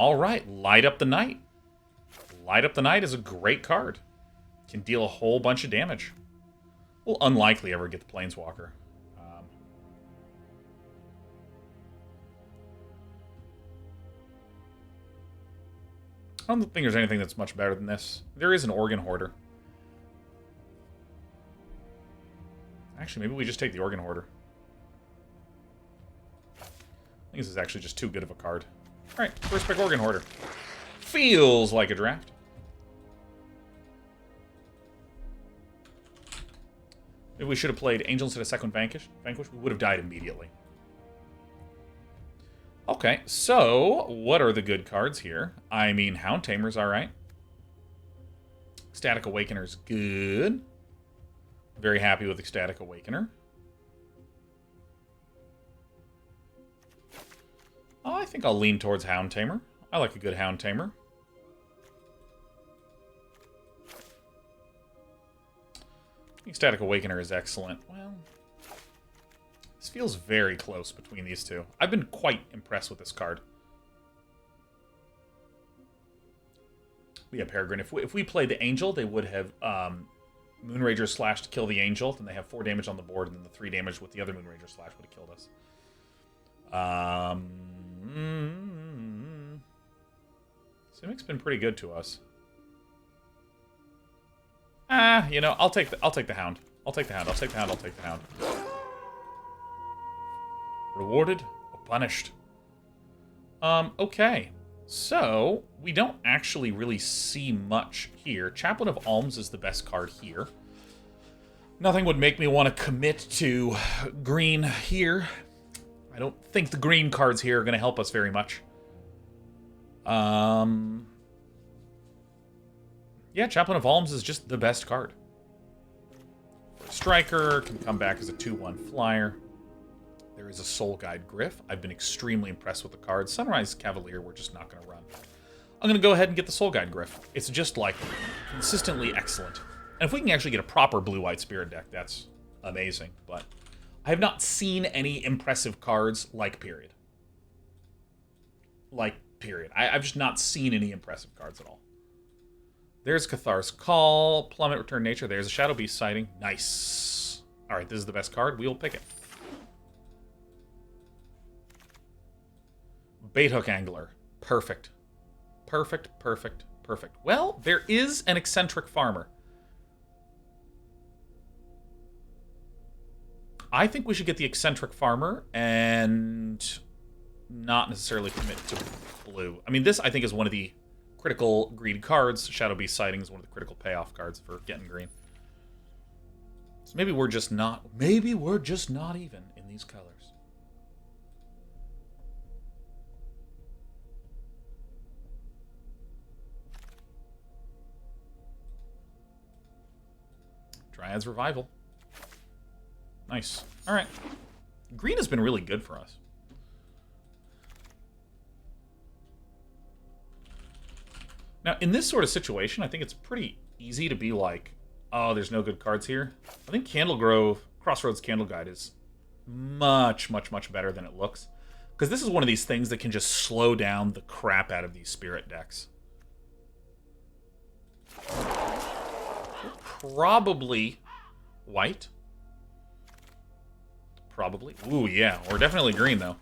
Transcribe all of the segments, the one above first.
All right, Light Up the Night. Light Up the Night is a great card. Can deal a whole bunch of damage. We'll unlikely ever get the Planeswalker. I don't think there's anything that's much better than this. There is an Organ Hoarder. Actually, maybe we just take the Organ Hoarder. I think this is actually just too good of a card. Alright, first pick Organ Hoarder. Feels like a draft. Maybe we should have played Angel instead of Second Vanquish. We would have died immediately. Okay, so what are the good cards here? I mean, Hound Tamer's alright. Ecstatic Awakener's good. Very happy with Ecstatic Awakener. Oh, I think I'll lean towards Hound Tamer. I like a good Hound Tamer. Ecstatic Awakener is excellent. Well, this feels very close between these two. I've been quite impressed with this card. Yeah, Peregrine. If we played the Angel, they would have Moonrager Slash to kill the Angel. Then they have 4 damage on the board, and then the 3 damage with the other Moonrager Slash would have killed us. Simic's been pretty good to us. You know, I'll take the Hound. I'll take the Hound. Rewarded or punished? Okay. So, we don't actually really see much here. Chaplain of Alms is the best card here. Nothing would make me want to commit to green here. I don't think the green cards here are going to help us very much. Yeah, Chaplain of Alms is just the best card. Striker can come back as a 2/1 flyer. There is a Soul Guide Gryff. I've been extremely impressed with the card. Sunrise Cavalier, we're just not going to run. I'm going to go ahead and get the Soul Guide Gryff. It's just, like, consistently excellent. And if we can actually get a proper blue-white Spirit deck, that's amazing. But I have not seen any impressive cards like Period. I've just not seen any impressive cards at all. There's Cathar's Call, Plummet, Return Nature. There's a Shadow Beast sighting. Nice. All right, this is the best card. We will pick it. Baithook Angler. Perfect. Perfect. Well, there is an Eccentric Farmer. I think we should get the Eccentric Farmer and not necessarily commit to blue. I mean, this, I think, is one of the critical green cards. Shadow Beast Sighting is one of the critical payoff cards for getting green. So maybe we're just not even in these colors. Dryad's Revival. Nice. All right. Green has been really good for us. Now, in this sort of situation, I think it's pretty easy to be like, oh, there's no good cards here. I think Crossroads Candle Guide is much better than it looks. Because this is one of these things that can just slow down the crap out of these Spirit decks. Probably white. Probably. Ooh, yeah. We're definitely green, though.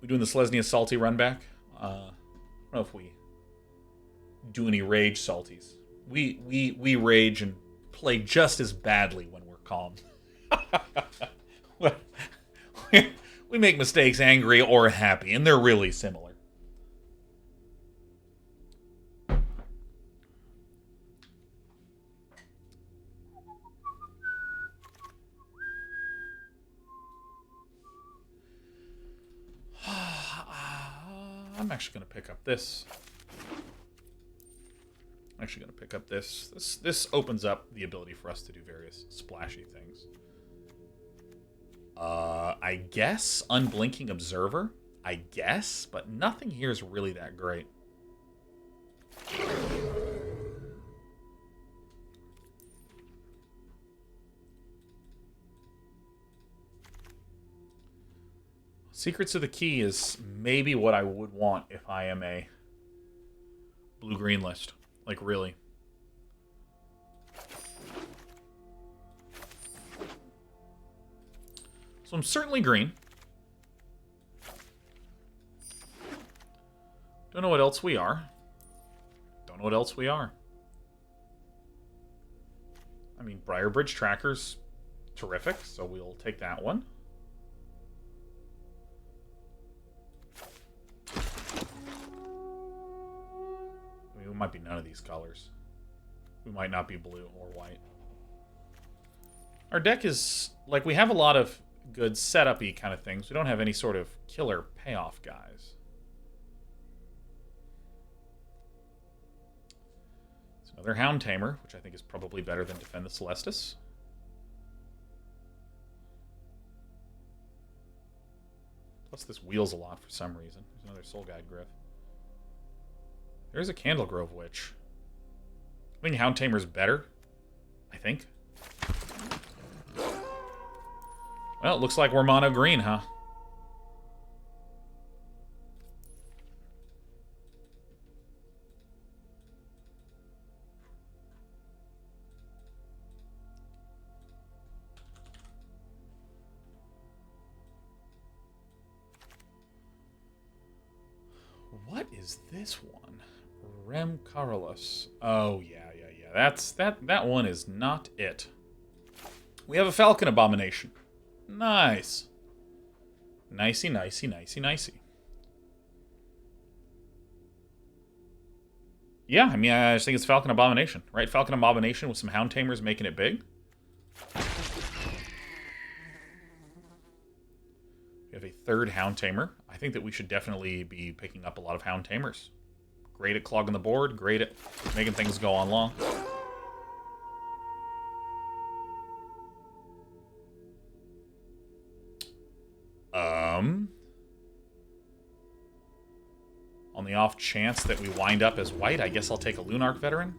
We doing the Selesnya Salty run back? I don't know if we do any Rage Salties. We rage and play just as badly when we're calm. We make mistakes angry or happy, and they're really similar. I'm actually going to pick up this. This opens up the ability for us to do various splashy things. I guess Unblinking Observer. I guess, but nothing here is really that great. Secrets of the Key is maybe what I would want if I am a blue-green list. Like, really. So I'm certainly green. Don't know what else we are. Don't know what else we are. I mean, Briarbridge Tracker's terrific, so we'll take that one. I mean, we might be none of these colors. We might not be blue or white. Our deck is, like, we have a lot of good setup-y kind of things. We don't have any sort of killer payoff guys. It's another Hound Tamer, which I think is probably better than Defend the Celestis. Plus this wheels a lot for some reason. There's another Soul Guide Griff. There's a Candlegrove Witch. I think Hound Tamer's better, I think. Well, it looks like we're mono green, huh? What is this one? Rem Carolus. Oh, yeah. That one is not it. We have a Falcon Abomination. Nice. Nicey. Yeah, I mean, I just think it's Falcon Abomination, right? Falcon Abomination with some Hound Tamers making it big. We have a third Hound Tamer. I think that we should definitely be picking up a lot of Hound Tamers. Great at clogging the board, great at making things go on long. On the off chance that we wind up as white, I guess I'll take a Lunarch Veteran.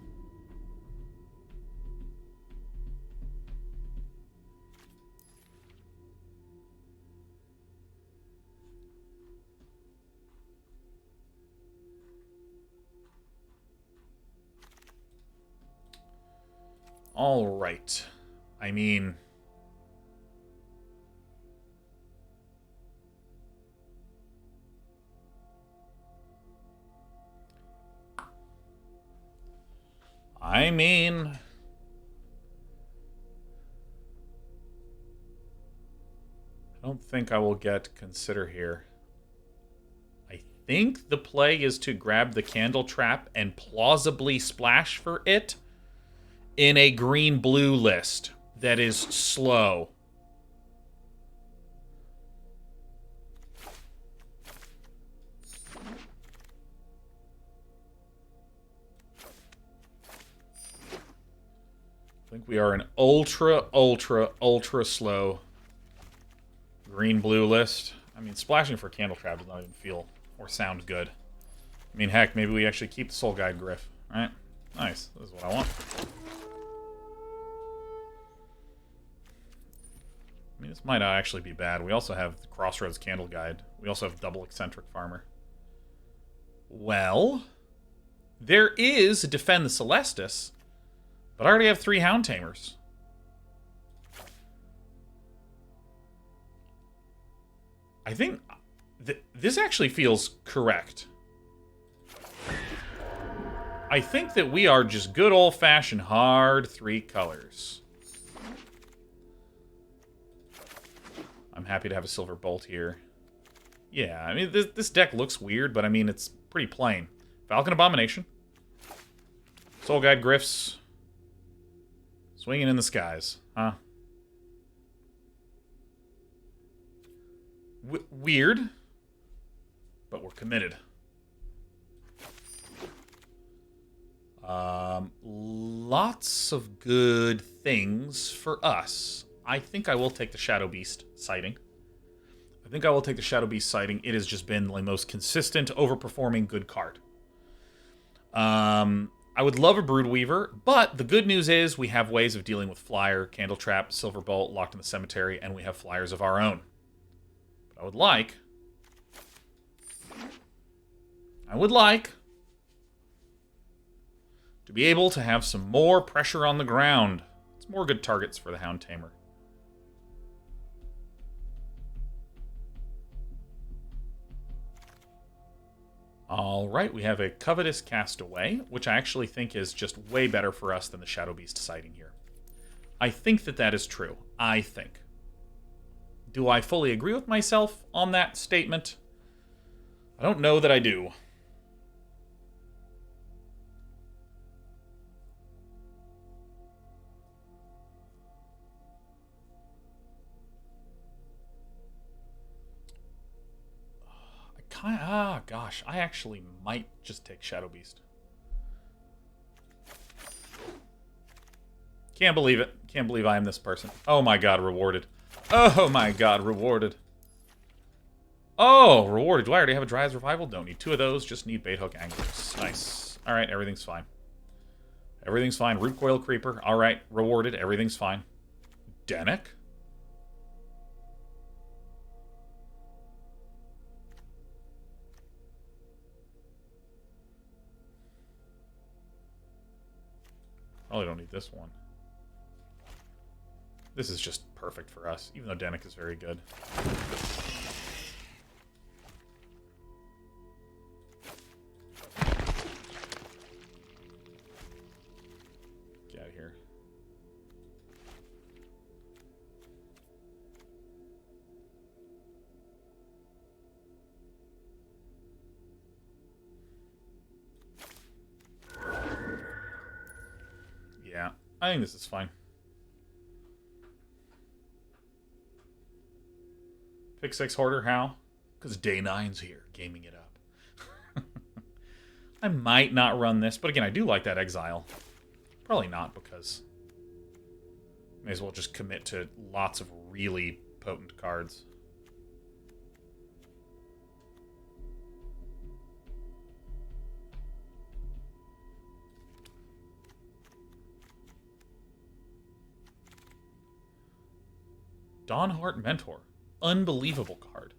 All right. I mean, I don't think I will get Consider here. I think the play is to grab the Candle Trap and plausibly splash for it in a green-blue list that is slow. I think we are an ultra slow green-blue list. I mean, splashing for Candle Trap does not even feel or sound good. I mean, heck, maybe we actually keep the Soul Guide Griff, right? Nice. This is what I want. I mean, this might not actually be bad. We also have the Crossroads Candle Guide. We also have double Eccentric Farmer. Well, there is Defend the Celestis, but I already have 3 Hound Tamers. I think this actually feels correct. I think that we are just good old-fashioned hard 3 colors. I'm happy to have a Silver Bolt here. Yeah, I mean, this deck looks weird, but I mean, it's pretty plain. Falcon Abomination. Soul Guide Griffs. Swinging in the skies, huh? Weird, but we're committed. Lots of good things for us. I think I will take the Shadow Beast sighting. It has just been the most consistent, overperforming good card. I would love a Broodweaver, but the good news is we have ways of dealing with Flyer, Candle Trap, Silver Bolt, Locked in the Cemetery, and we have flyers of our own. But I would like I would like to be able to have some more pressure on the ground. It's more good targets for the Hound Tamer. Alright, we have a Covetous Castaway, which I actually think is just way better for us than the Shadow Beast sighting here. I think that that is true. I think. Do I fully agree with myself on that statement? I don't know that I do. Gosh, I actually might just take Shadow Beast. Can't believe it. Can't believe I am this person. Oh my god, rewarded. Oh my god, rewarded. Oh, rewarded. Do I already have a Dryad's Revival? Don't need two of those, just need Bait Hook Anglers. Nice. Alright, everything's fine. Everything's fine. Root Coil Creeper. Alright, rewarded. Everything's fine. Denick? Probably don't need this one. This is just perfect for us, even though Denick is very good. Get out of here. Yeah, I think this is fine. Pick 6 Hoarder, how? Because Day 9's here, gaming it up. I might not run this, but again, I do like that Exile. Probably not, because may as well just commit to lots of really potent cards. Dawnheart Mentor. Unbelievable card.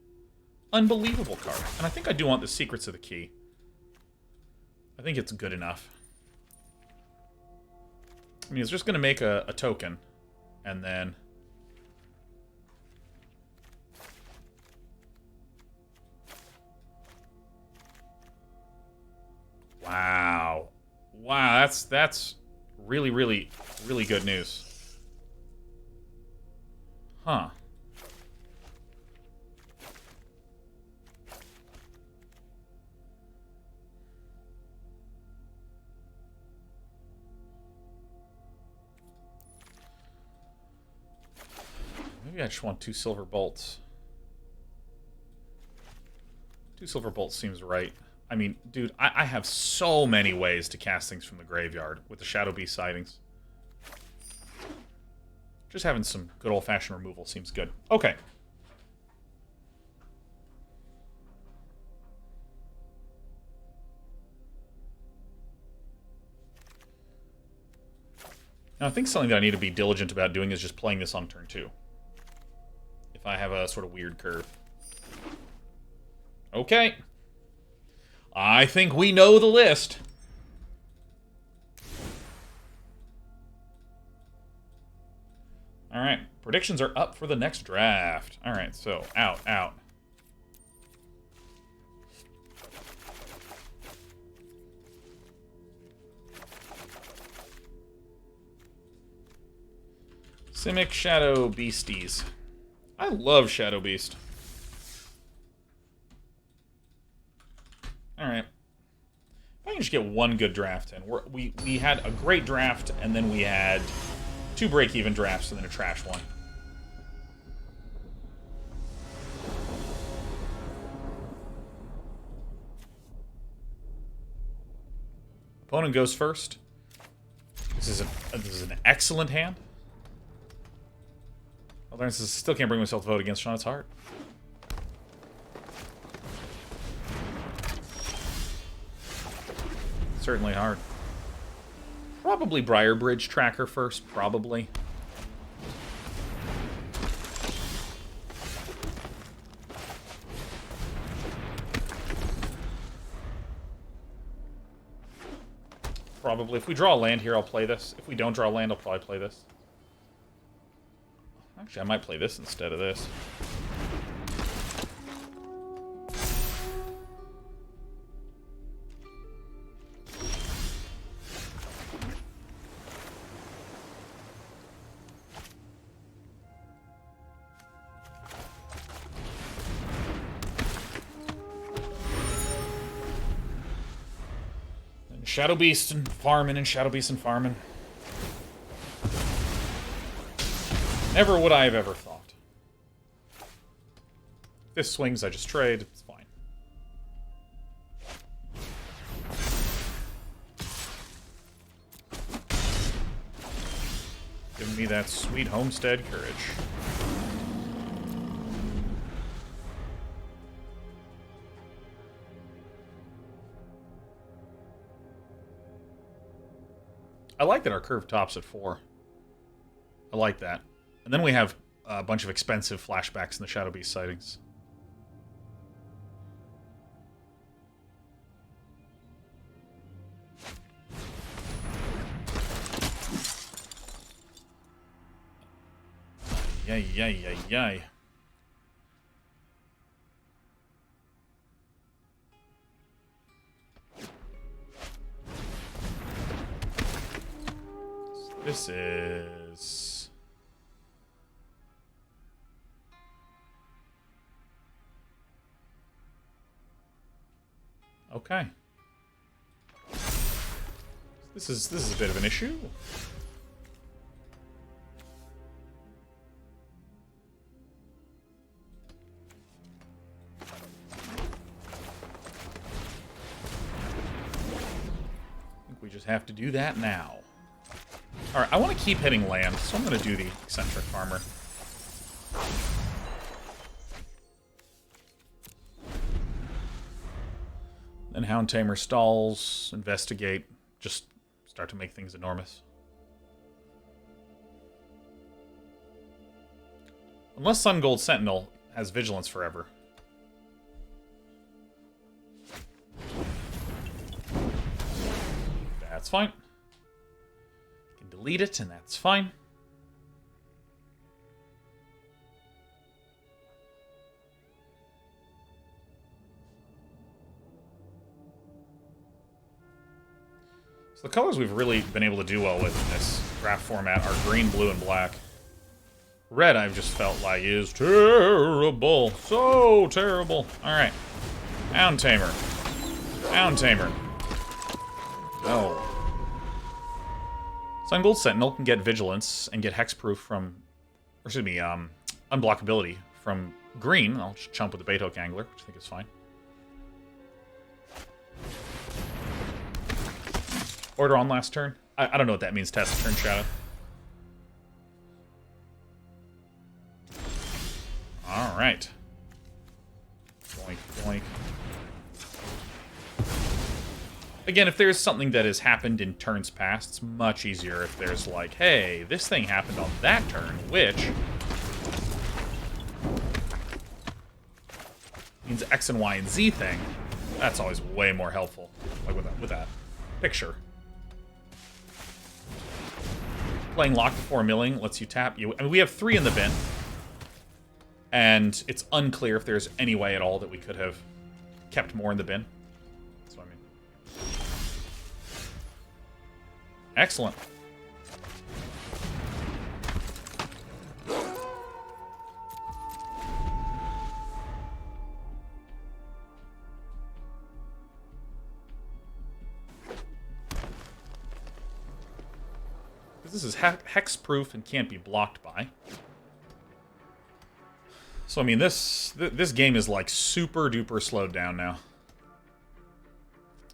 Unbelievable card. And I think I do want the Secrets of the Key. I think it's good enough. I mean, it's just going to make a token. And then... Wow. Wow, that's really, really, really good news. Huh. Maybe I just want 2 Silver Bolts. 2 Silver Bolts seems right. I mean, dude, I have so many ways to cast things from the graveyard with the Shadow Beast sightings. Just having some good old-fashioned removal seems good. Okay. Now, I think something that I need to be diligent about doing is just playing this on turn 2. If I have a sort of weird curve. Okay. I think we know the list. Alright, predictions are up for the next draft. Alright, so, out. Simic Shadow Beasties. I love Shadow Beast. Alright. If I can just get one good draft in. We had a great draft, and then we had 2 break-even drafts, and then a trash one. Opponent goes first. This is an excellent hand. Although I still can't bring myself to vote against Sean's Heart. Certainly hard. Probably Briar Bridge Tracker first, probably. Probably. If we draw a land here, I'll play this. If we don't draw a land, I'll probably play this. Actually, I might play this instead of this. Shadow Beast and farming and Shadow Beast and farming. Never would I have ever thought. If this swings, I just trade. It's fine. Giving me that sweet homestead courage. I like that our curve tops at 4. I like that. And then we have a bunch of expensive flashbacks in the Shadow Beast sightings. Yay, yay, yay, yay. This is... okay. This is a bit of an issue. I think we just have to do that now. Alright, I want to keep hitting land, so I'm going to do the eccentric farmer. Then Hound Tamer stalls, investigate, just start to make things enormous. Unless Sun Gold Sentinel has Vigilance forever. That's fine. Delete it, and that's fine. So the colors we've really been able to do well with in this draft format are green, blue, and black. Red, I've just felt like is terrible. So terrible. Alright. Hound Tamer. Hound Tamer. No. Sun Gold Sentinel can get Vigilance and get Hexproof from, or excuse me, Unblockability from green. I'll just chump with the Baithook Angler, which I think is fine. Order on last turn. I don't know what that means, test turn shadow. Alright. Boink, boink. Again, if there's something that has happened in turns past, it's much easier if there's like, hey, this thing happened on that turn, which means X and Y and Z thing. That's always way more helpful, like with that picture. Playing Lock before milling lets you tap. I mean, we have 3 in the bin, and it's unclear if there's any way at all that we could have kept more in the bin. Excellent. This is hex-proof and can't be blocked by. So, I mean, this game is, like, super-duper slowed down now.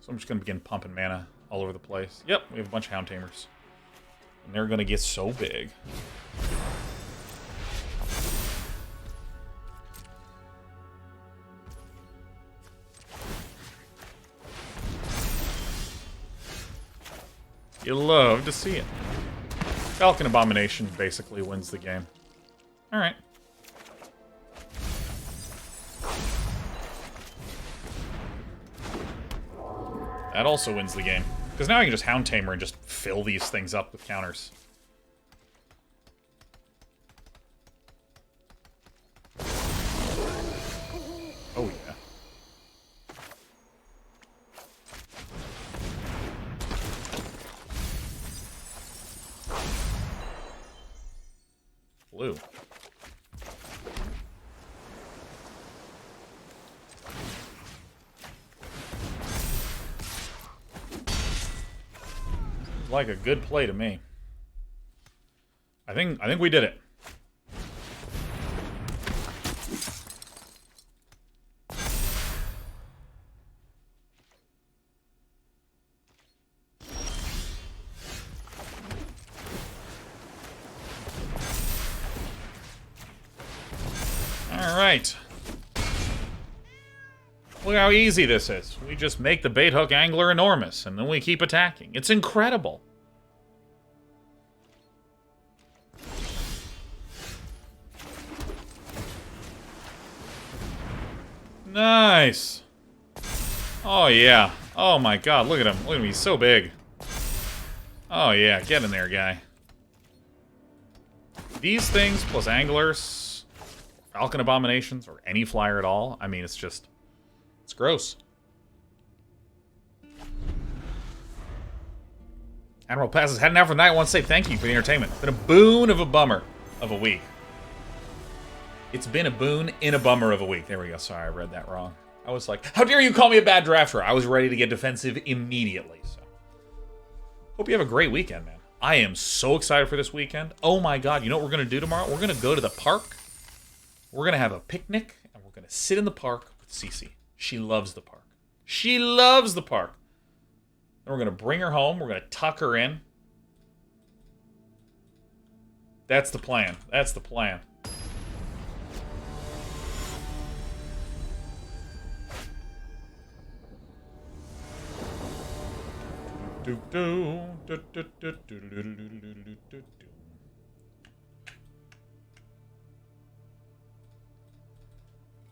So I'm just going to begin pumping mana all over the place. Yep, we have a bunch of Hound Tamers. And they're going to get so big. You love to see it. Falcon Abomination basically wins the game. Alright. That also wins the game. Because now I can just Hound Tamer and just fill these things up with counters. Oh, yeah. Blue. Like a good play to me. I think we did it. All right. Look how easy this is. We just make the bait hook angler enormous, and then we keep attacking. It's incredible. Nice. Oh, yeah. Oh, my God. Look at him. Look at him. He's so big. Oh, yeah. Get in there, guy. These things plus anglers, Falcon Abominations, or any flyer at all, I mean, it's just... It's gross. Admiral Passes heading out for the night. I want to say thank you for the entertainment. It's been a boon of a bummer of a week. It's been a boon in a bummer of a week. There we go. Sorry, I read that wrong. I was like, how dare you call me a bad drafter? I was ready to get defensive immediately. So, hope you have a great weekend, man. I am so excited for this weekend. Oh my God. You know what we're going to do tomorrow? We're going to go to the park. We're going to have a picnic, and we're going to sit in the park with Cece. She loves the park. She loves the park. And we're going to bring her home. We're going to tuck her in. That's the plan. That's the plan.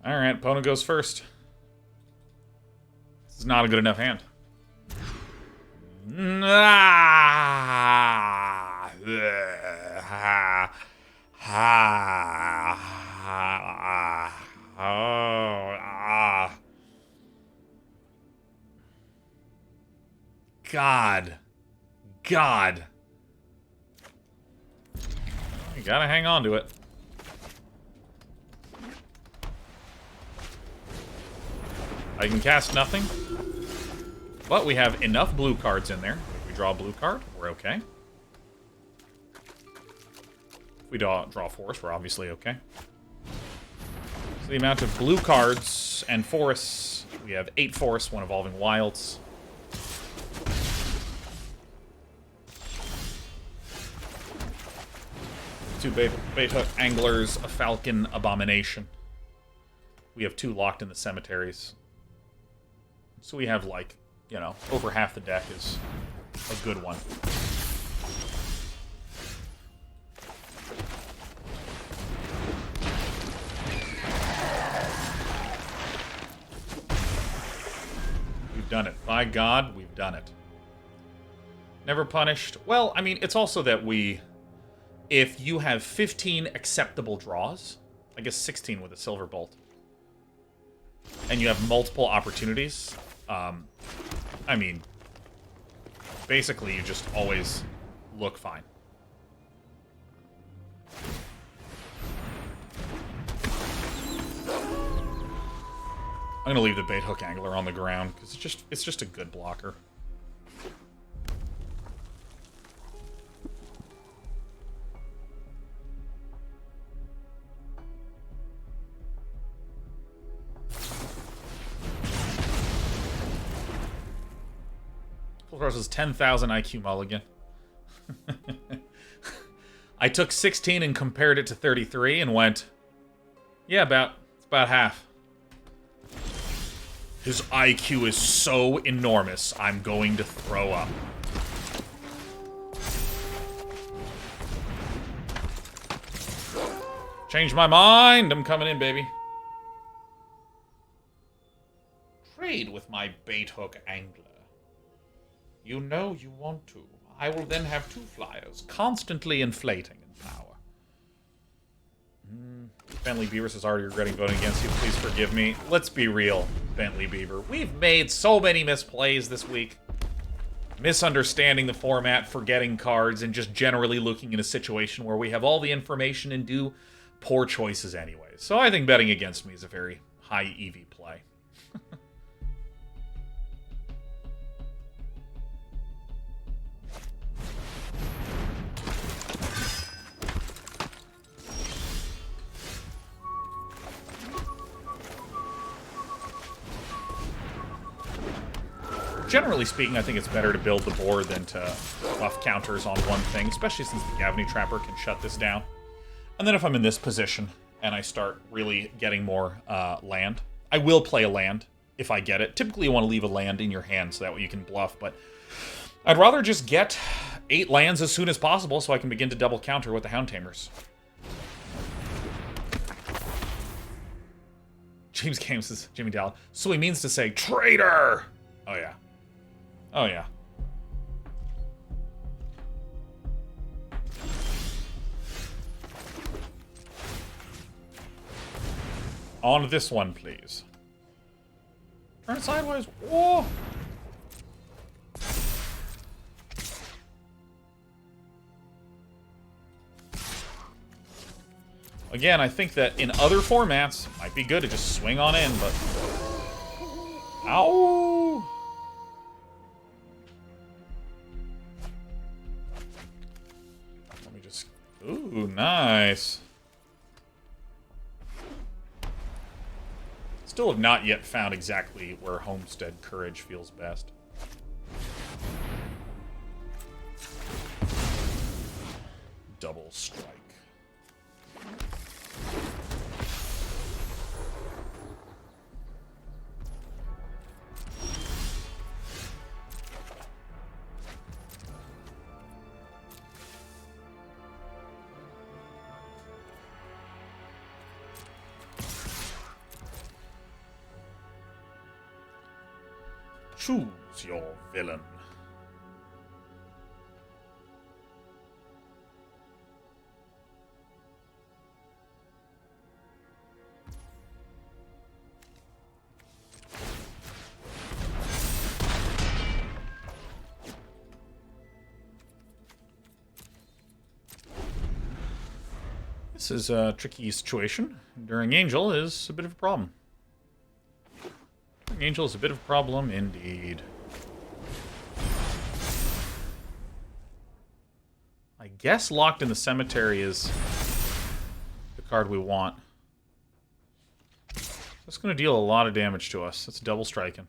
All right, opponent goes first. This is not a good enough hand. God. You gotta hang on to it. I can cast nothing. But we have enough blue cards in there. If we draw a blue card, we're okay. If we draw forest, we're obviously okay. So the amount of blue cards and forests, we have 8 forests, 1 evolving wilds. Two bait hook anglers, a falcon abomination. We have 2 locked in the cemeteries. So we have, like, you know, over half the deck is a good one. We've done it. By God, we've done it. Never punished. Well, I mean, it's also that we... If you have 15 acceptable draws, I guess 16 with a Silver Bolt, and you have multiple opportunities, I mean, basically you just always look fine. I'm gonna leave the bait hook angler on the ground because it's just a good blocker. Versus 10,000 IQ mulligan. I took 16 and compared it to 33 and went, yeah, it's about half. His IQ is so enormous, I'm going to throw up. Changed my mind. I'm coming in, baby. Trade with my bait hook angler. You know you want to. I will then have 2 flyers, constantly inflating in power. Bentley Beaver says, already regretting voting against you. Please forgive me. Let's be real, Bentley Beaver. We've made so many misplays this week. Misunderstanding the format, forgetting cards, and just generally looking in a situation where we have all the information and do poor choices anyway. So I think betting against me is a very high EV play. Generally speaking, I think it's better to build the board than to buff counters on one thing, especially since the Gavony Trapper can shut this down. And then if I'm in this position and I start really getting more land, I will play a land if I get it. Typically, you want to leave a land in your hand so that way you can bluff, but I'd rather just get 8 lands as soon as possible so I can begin to double counter with the Hound Tamers. James Games says, Jimmy Dowd. So he means to say, traitor! Oh, yeah. Oh, yeah. On this one, please. Turn it sideways. Whoa! Again, I think that in other formats, it might be good to just swing on in, but... Ow! Let me just... Ooh, nice. Still have not yet found exactly where Homestead Courage feels best. Double strike. Choose your villain. This is a tricky situation. Enduring Angel is a bit of a problem. Angel is a bit of a problem indeed. I guess Locked in the Cemetery is the card we want. That's going to deal a lot of damage to us. That's double striking.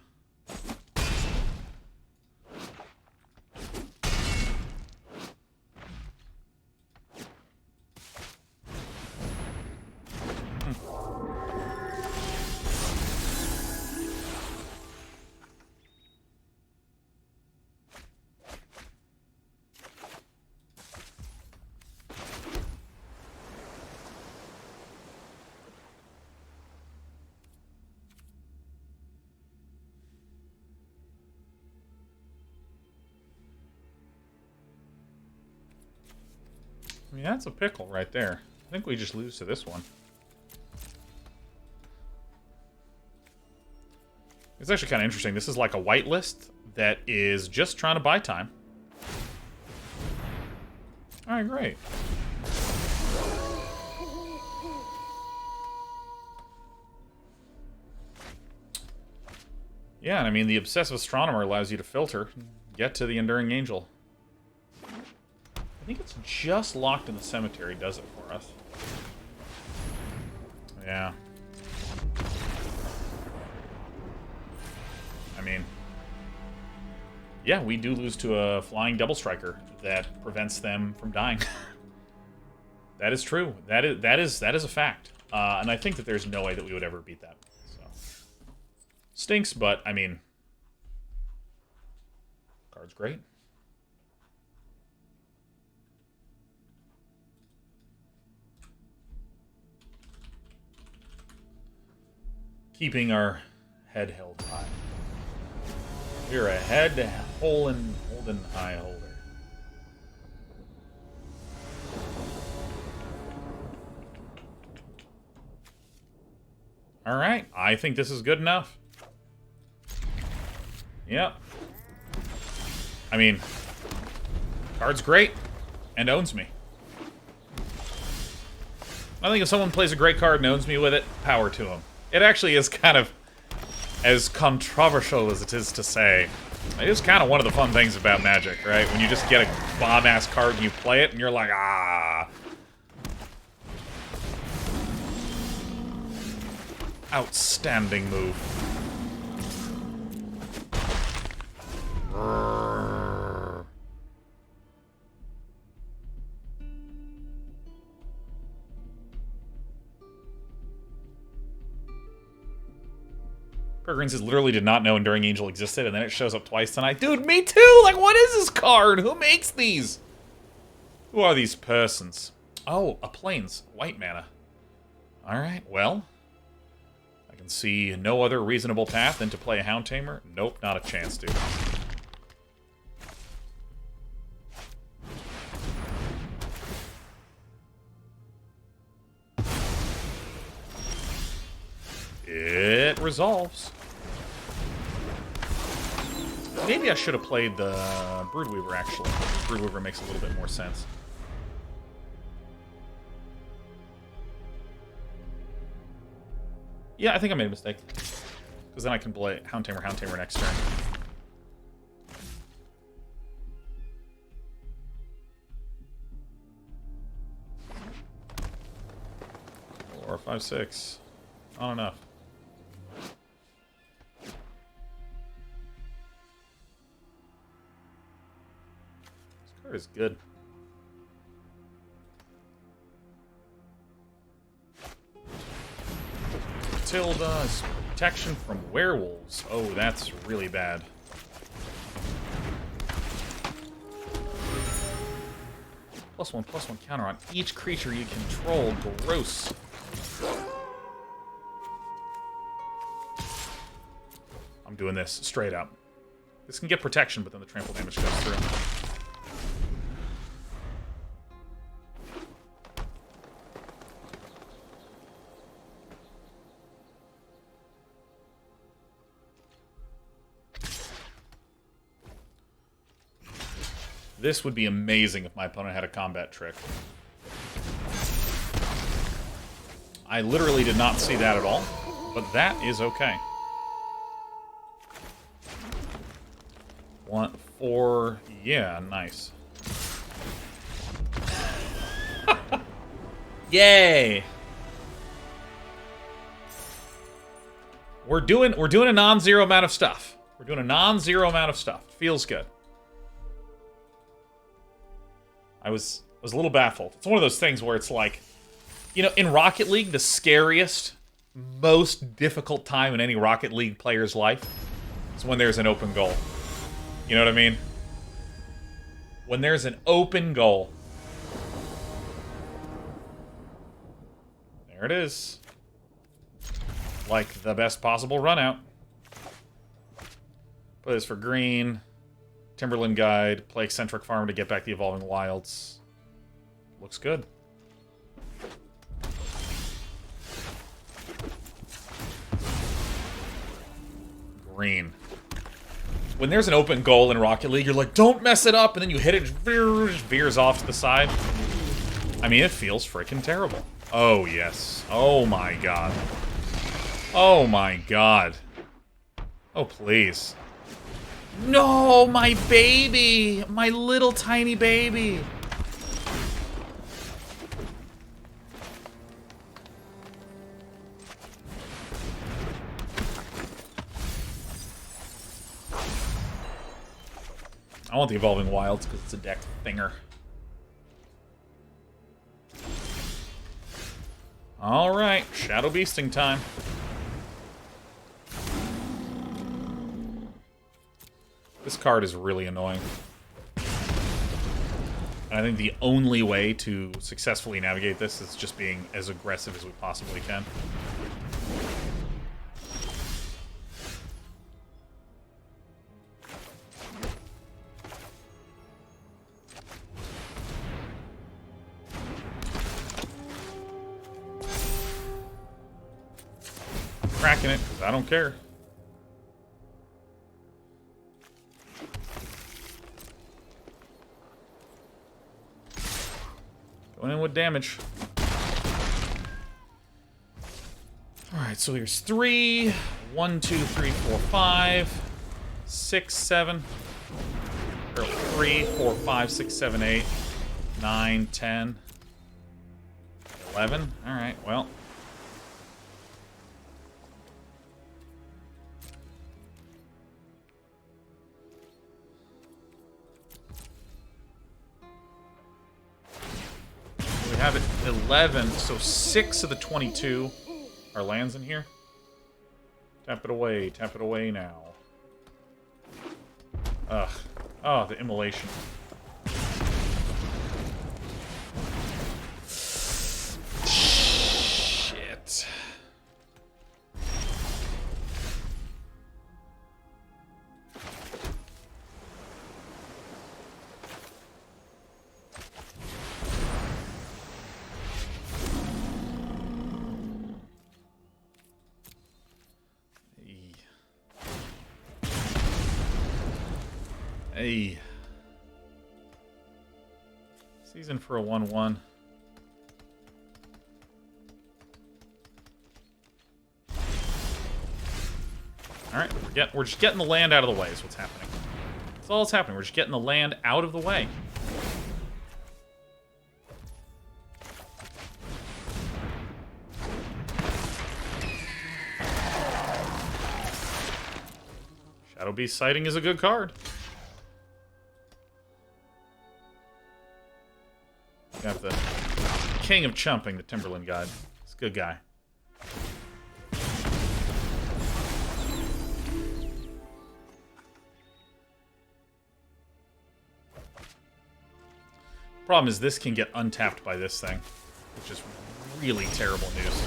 I mean, that's a pickle right there. I think we just lose to this one. It's actually kind of interesting. This is like a white list that is just trying to buy time. Alright, great. Yeah, and I mean, the Obsessive Astronomer allows you to filter, get to the Enduring Angel. I think it's just Locked in the Cemetery does it for us. Yeah. I mean... Yeah, we do lose to a flying double striker that prevents them from dying. That is true. That is a fact. And I think that there's no way that we would ever beat that. So. Stinks, but, I mean... Card's great. Keeping our head held high. We're ahead to Holden High Holder. Alright, I think this is good enough. Yep. I mean, card's great and owns me. I think if someone plays a great card and owns me with it, power to them. It actually is kind of, as controversial as it is to say, it is kind of one of the fun things about Magic, right? When you just get a bomb-ass card and you play it, and you're like, ah. Outstanding move. Peregrine says, literally did not know Enduring Angel existed, and then it shows up twice tonight. Dude, me too! Like, what is this card? Who makes these? Who are these persons? Oh, a Plains. White mana. Alright, well. I can see no other reasonable path than to play a Hound Tamer. Nope, not a chance, dude. It resolves. Maybe I should have played the Broodweaver, actually. Broodweaver makes a little bit more sense. Yeah, I think I made a mistake. Because then I can play Hound Tamer next turn. Or 5, 6. Not enough. This card is good. Tilda's protection from werewolves. Oh, that's really bad. +1/+1 counter on each creature you control. Gross. I'm doing this straight up. This can get protection, but then the trample damage goes through. This would be amazing if my opponent had a combat trick. I literally did not see that at all, but that is okay. 1, 4, yeah, nice. Yay! We're doing a non-zero amount of stuff. We're doing a non-zero amount of stuff. Feels good. I was a little baffled. It's one of those things where it's like, you know, in Rocket League, the scariest, most difficult time in any Rocket League player's life is when there's an open goal. You know what I mean? When there's an open goal. There it is. Like the best possible run out. Play this for green. Timberland Guide. Play Eccentric Farm to get back the Evolving Wilds. Looks good. Green. When there's an open goal in Rocket League, you're like, don't mess it up, and then you hit it, veers off to the side. I mean, it feels freaking terrible. Oh, yes. Oh, my God. Oh, my God. Oh, please. No, my baby! My little tiny baby! I want the Evolving Wilds because it's a deck thinger. Alright, Shadow Beasting time. This card is really annoying. And I think the only way to successfully navigate this is just being as aggressive as we possibly can. cracking it, because I don't care. Going in with damage. Alright, so here's 3. 1, 2, 3, 4, 5. 6, 7. Or 3, 4, 5, 6, 7, 8. 9, 10. 11. Alright, well. We have it 11, so 6 of the 22 are lands in here. Tap it away now. Ugh. Oh, the immolation. Shit. Hey. Season for a 1/1. Alright, we're just getting the land out of the way is what's happening. That's all that's happening. We're just getting the land out of the way. Shadow Beast Sighting is a good card. We have the king of chumping, the Timberland God. He's a good guy. Problem is this can get untapped by this thing, which is really terrible news.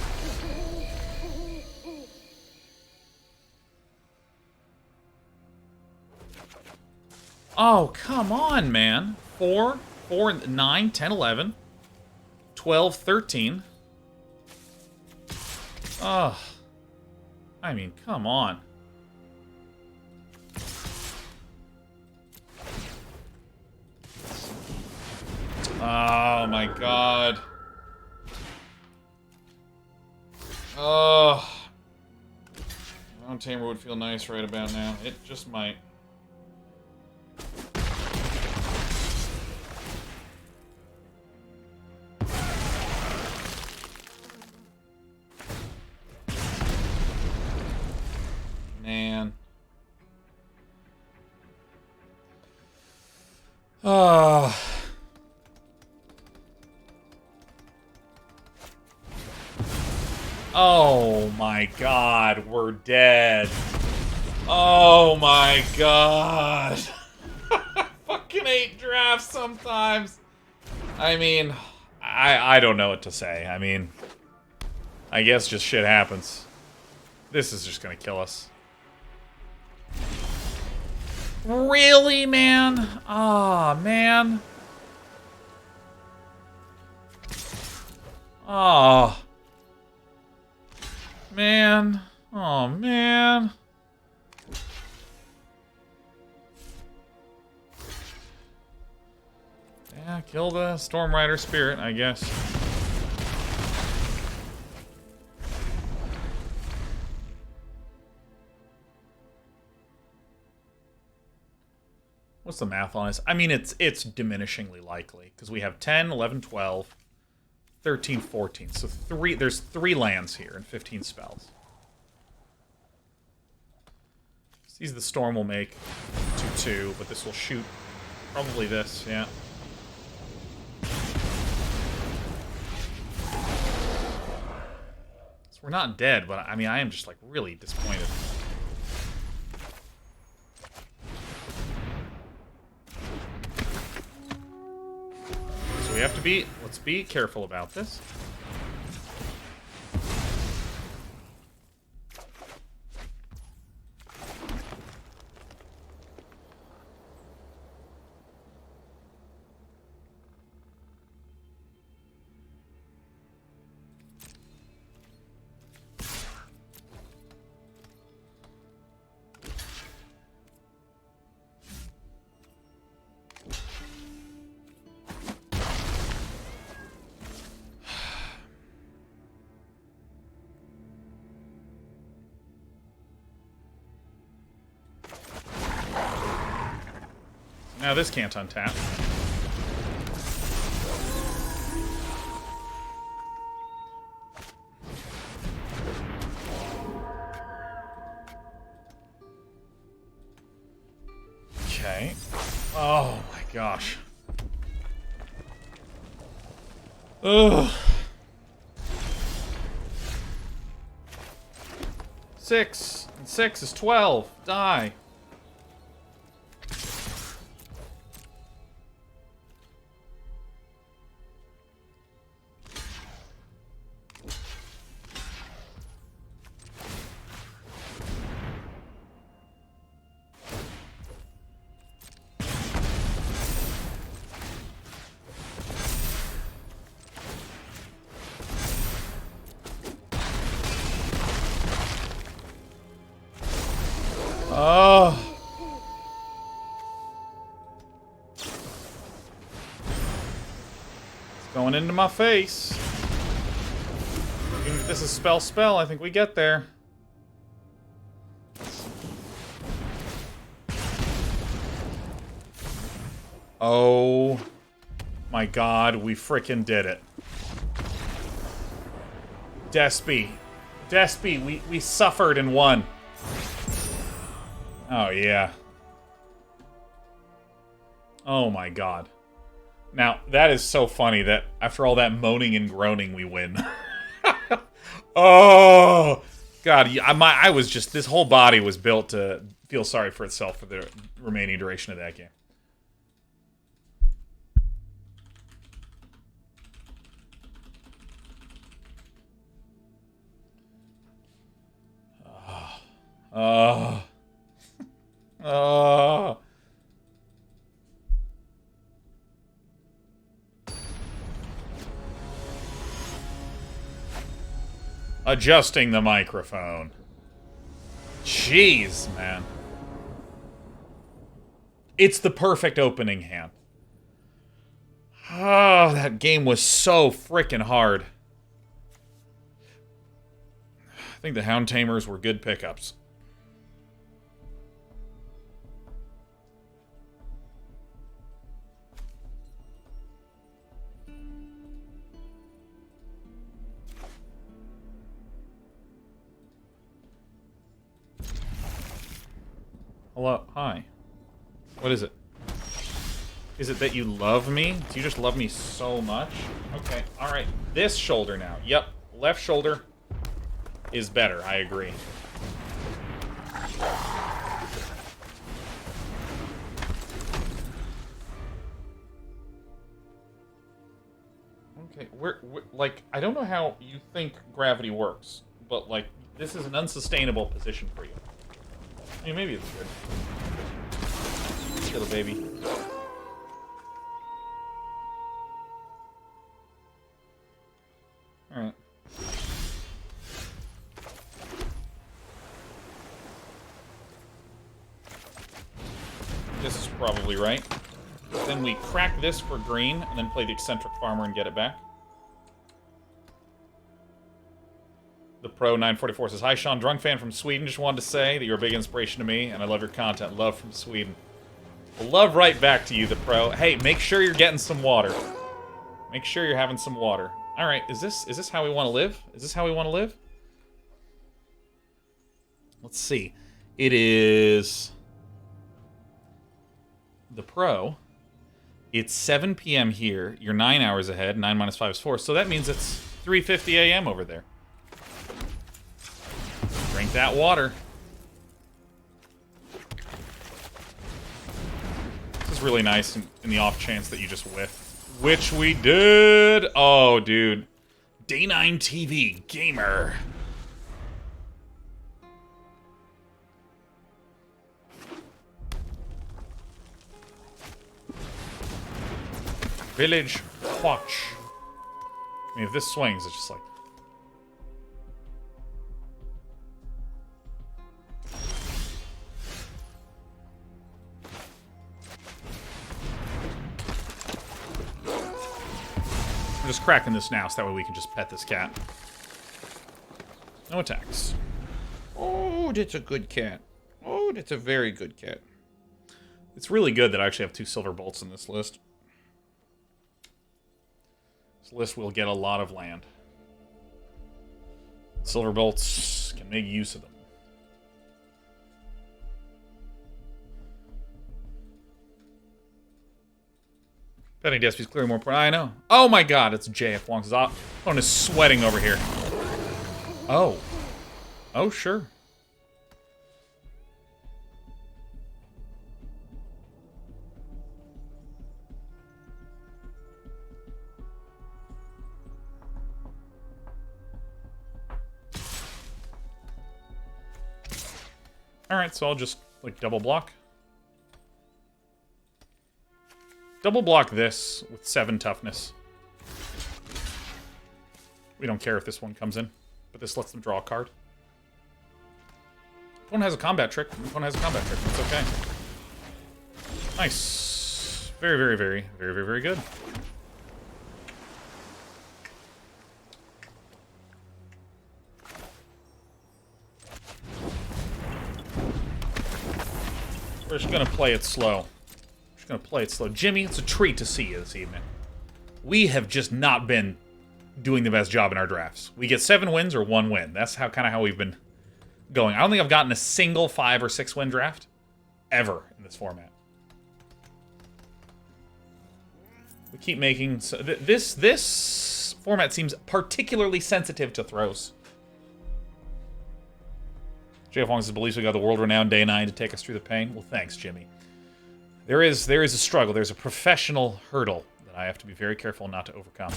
Oh, come on, man. 4, 9, 10, 11, 12, 13. Ugh. I mean, come on. Oh, my God. Oh. Round Tamer would feel nice right about now. It just might. Man. Oh. Oh my God, we're dead. Oh my God. I fucking hate drafts sometimes. I mean, I don't know what to say. I mean, I guess just shit happens. This is just gonna kill us. Really, man? Aw, man. Aw. Man. Oh, man. Yeah, kill the Storm Rider Spirit, I guess. What's the math on this? I mean, it's diminishingly likely, because we have 10, 11, 12, 13, 14. So there's 3 lands here and 15 spells. Sees the Storm will make 2/2, but this will shoot probably this, yeah. So we're not dead, but I mean, I am just like really disappointed. So we have to be, let's be careful about this. Now this can't untap. Okay. Oh my gosh. Ugh. 6 and 6 is 12. Die. Oh. It's going into my face. Even if this is spell, I think we get there. Oh my god, we frickin' did it. Despy. Despy, we suffered and won. Oh, yeah. Oh, my God. Now, that is so funny that after all that moaning and groaning, we win. Oh! God, I was just... This whole body was built to feel sorry for itself for the remaining duration of that game. Oh. Oh. Adjusting the microphone. Jeez, man. It's the perfect opening hand. Oh, that game was so freaking hard. I think the Hound Tamers were good pickups. Hello. Hi. What is it? Is it that you love me? Do you just love me so much? Okay. Alright. This shoulder now. Yep. Left shoulder is better. I agree. Okay. We're like, I don't know how you think gravity works, but, like, this is an unsustainable position for you. I mean, maybe it's good. Little baby. Alright. This is probably right. Then we crack this for green, and then play the eccentric farmer and get it back. The Pro 944 says, "Hi, Sean, drunk fan from Sweden. Just wanted to say that you're a big inspiration to me, and I love your content. Love from Sweden." Well, love right back to you, the Pro. Hey, make sure you're getting some water. Make sure you're having some water. All right, is this how we want to live? Is this how we want to live? Let's see. It is the Pro. It's 7 p.m. here. You're 9 hours ahead. 9 minus 5 is 4. So that means it's 3:50 a.m. over there. Drink that water. This is really nice in the off chance that you just whiff. Which we did! Oh, dude. Day 9 TV Gamer. Village Watch. I mean, if this swings, it's just like... I'm just cracking this now, so that way we can just pet this cat. No attacks. Oh, that's a good cat. Oh, that's a very good cat. It's really good that I actually have 2 silver bolts in this list. This list will get a lot of land. Silver bolts can make use of them. Betting Despy's clearly more important. I know. Oh my god, it's JF Wong's phone is sweating over here. Oh. Oh, sure. Alright, so I'll just, like, double block. Double block this with 7 toughness. We don't care if this one comes in, but this lets them draw a card. Opponent has a combat trick. Opponent has a combat trick. That's okay. Nice. Very, very, very, very, very, very good. We're just gonna play it slow. Just gonna play it slow. Jimmy, it's a treat to see you this evening. We have just not been doing the best job in our drafts. We get 7 wins or 1 win. That's kind of how we've been going. I don't think I've gotten a single 5 or 6 win draft ever in this format. We keep making this format seems particularly sensitive to throws. JF Wong's believes we got the world-renowned Day 9 to take us through the pain. Well, thanks, Jimmy. There is a struggle. There's a professional hurdle that I have to be very careful not to overcome.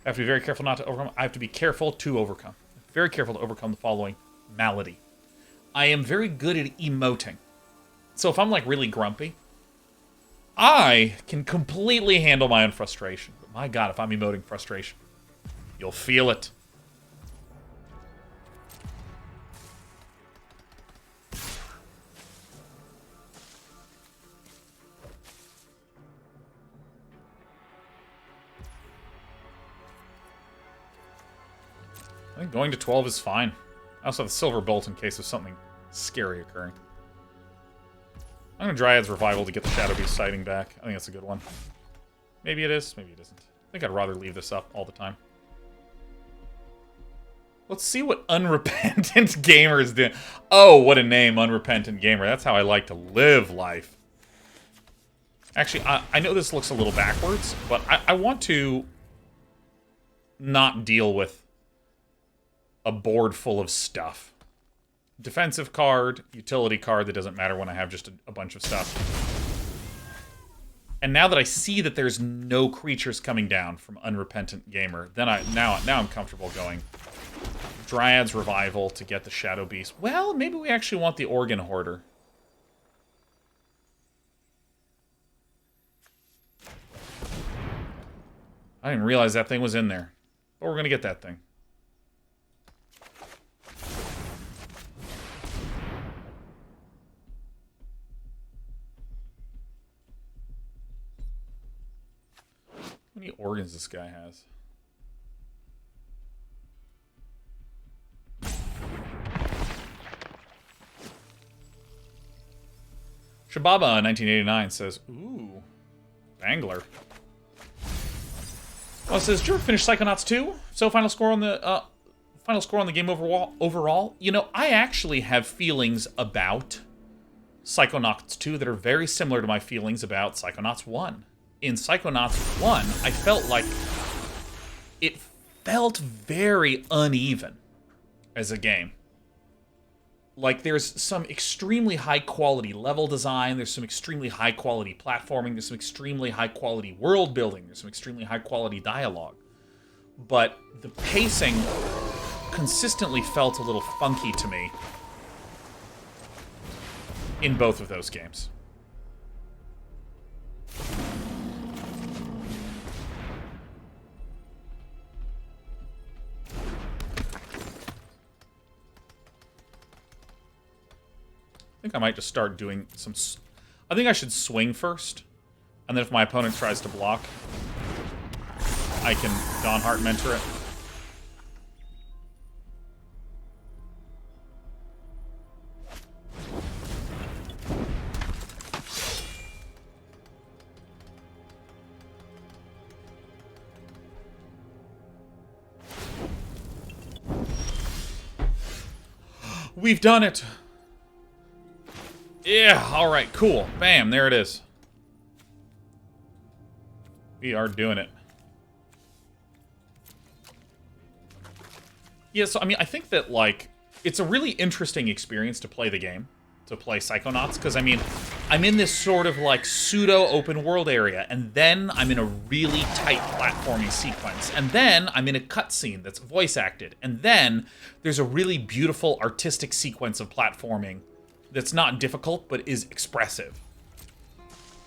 I have to be very careful not to overcome. I have to be careful to overcome. Very careful to overcome the following malady. I am very good at emoting. So if I'm, like, really grumpy, I can completely handle my own frustration. But my god, if I'm emoting frustration, you'll feel it. I think going to 12 is fine. I also have the Silver Bolt in case of something scary occurring. I'm going to Dryad's Revival to get the Shadow Beast sighting back. I think that's a good one. Maybe it is, maybe it isn't. I think I'd rather leave this up all the time. Let's see what Unrepentant Gamer is doing. Oh, what a name, Unrepentant Gamer. That's how I like to live life. Actually, I know this looks a little backwards, but I want to not deal with a board full of stuff. Defensive card, utility card that doesn't matter when I have just a bunch of stuff. And now that I see that there's no creatures coming down from Unrepentant Gamer, then now I'm comfortable going Dryad's Revival to get the Shadow Beast. Well, maybe we actually want the Organ Hoarder. I didn't realize that thing was in there. But we're gonna get that thing. How many organs this guy has? Shababa 1989 says, "Ooh, Bangler." Oh, it says, "Did you ever finish Psychonauts 2? So final score on the game overall. You know, I actually have feelings about Psychonauts 2 that are very similar to my feelings about Psychonauts 1. In Psychonauts 1, I felt like it felt very uneven as a game. Like, there's some extremely high-quality level design, there's some extremely high-quality platforming, there's some extremely high-quality world building, there's some extremely high-quality dialogue. But the pacing consistently felt a little funky to me in both of those games. I think I might just start doing some... I think I should swing first, and then if my opponent tries to block, I can Dawnheart Mentor it. We've done it! Yeah, alright, cool. Bam, there it is. We are doing it. Yeah, so, I mean, I think that, like, it's a really interesting experience to play the game, to play Psychonauts, because, I mean, I'm in this sort of, like, pseudo-open world area, and then I'm in a really tight platforming sequence, and then I'm in a cutscene that's voice-acted, and then there's a really beautiful artistic sequence of platforming that's not difficult, but is expressive.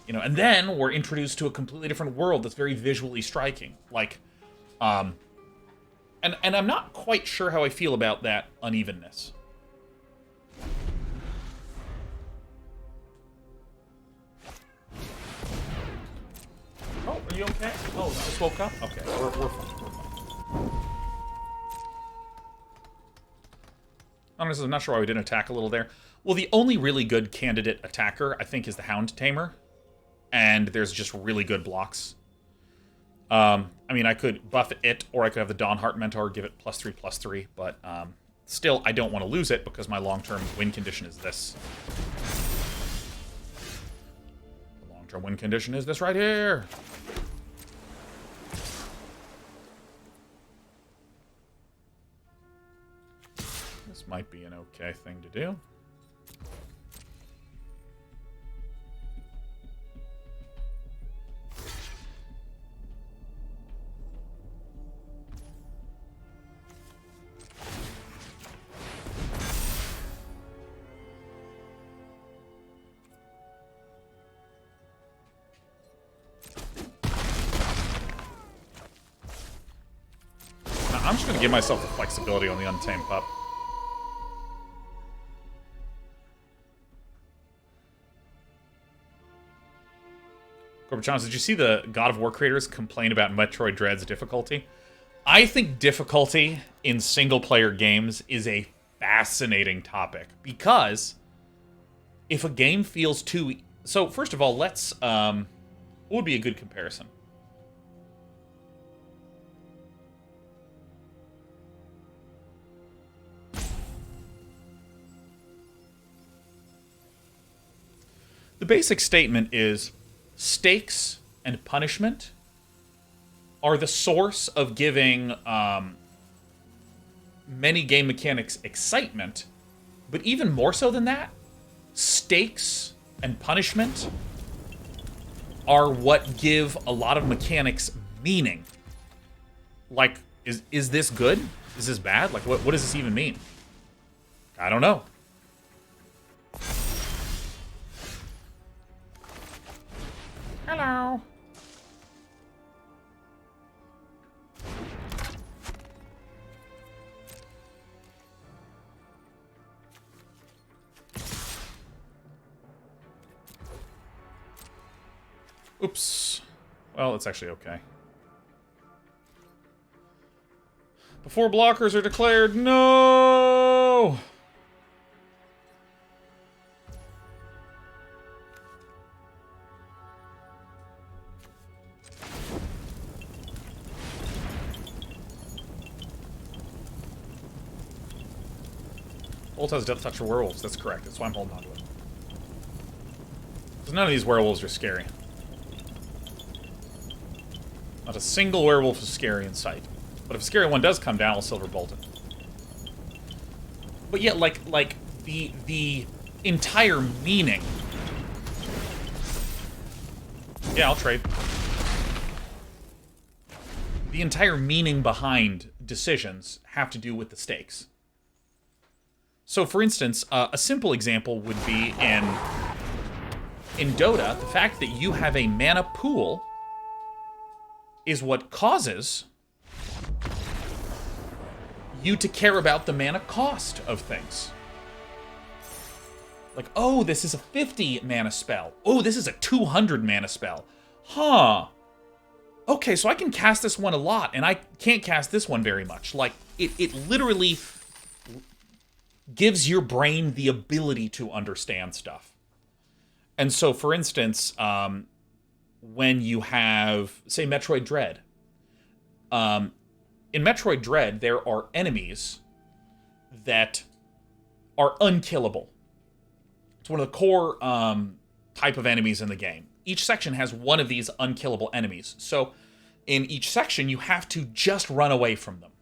You know, and then we're introduced to a completely different world that's very visually striking. Like, and I'm not quite sure how I feel about that unevenness. Oh, are you okay? Oh, you just woke up? Okay, we're fine. We're fine. Honestly, I'm not sure why we didn't attack a little there. Well, the only really good candidate attacker, I think, is the Hound Tamer. And there's just really good blocks. I mean, I could buff it, or I could have the Dawnheart Mentor, give it +3/+3, but still, I don't want to lose it because my long-term win condition is this. The long-term win condition is this right here. This might be an okay thing to do. I'm just going to give myself the flexibility on the Untamed Pup. Gorbachev, did you see the God of War creators complain about Metroid Dread's difficulty? I think difficulty in single-player games is a fascinating topic, because if a game feels too... So, first of all, let's... what would be a good comparison? The basic statement is stakes and punishment are the source of giving many game mechanics excitement, but even more so than that, stakes and punishment are what give a lot of mechanics meaning. Like, is this good? Is this bad? Like, what does this even mean? I don't know. Hello. Oops. Well, it's actually okay. Before blockers are declared, no! Ult has Death Touch for werewolves. That's correct. That's why I'm holding on to it. Because none of these werewolves are scary. Not a single werewolf is scary in sight. But if a scary one does come down, I'll Silver Bolt it. But yeah, like the entire meaning. Yeah, I'll trade. The entire meaning behind decisions have to do with the stakes. So, for instance, a simple example would be in Dota, the fact that you have a mana pool is what causes you to care about the mana cost of things. Like, oh, this is a 50 mana spell. Oh, this is a 200 mana spell. Huh. Okay, so I can cast this one a lot, and I can't cast this one very much. Like, it literally gives your brain the ability to understand stuff. And so, for instance, when you have, say, Metroid Dread. In Metroid Dread, there are enemies that are unkillable. It's one of the core type of enemies in the game. Each section has one of these unkillable enemies. So in each section, you have to just run away from them.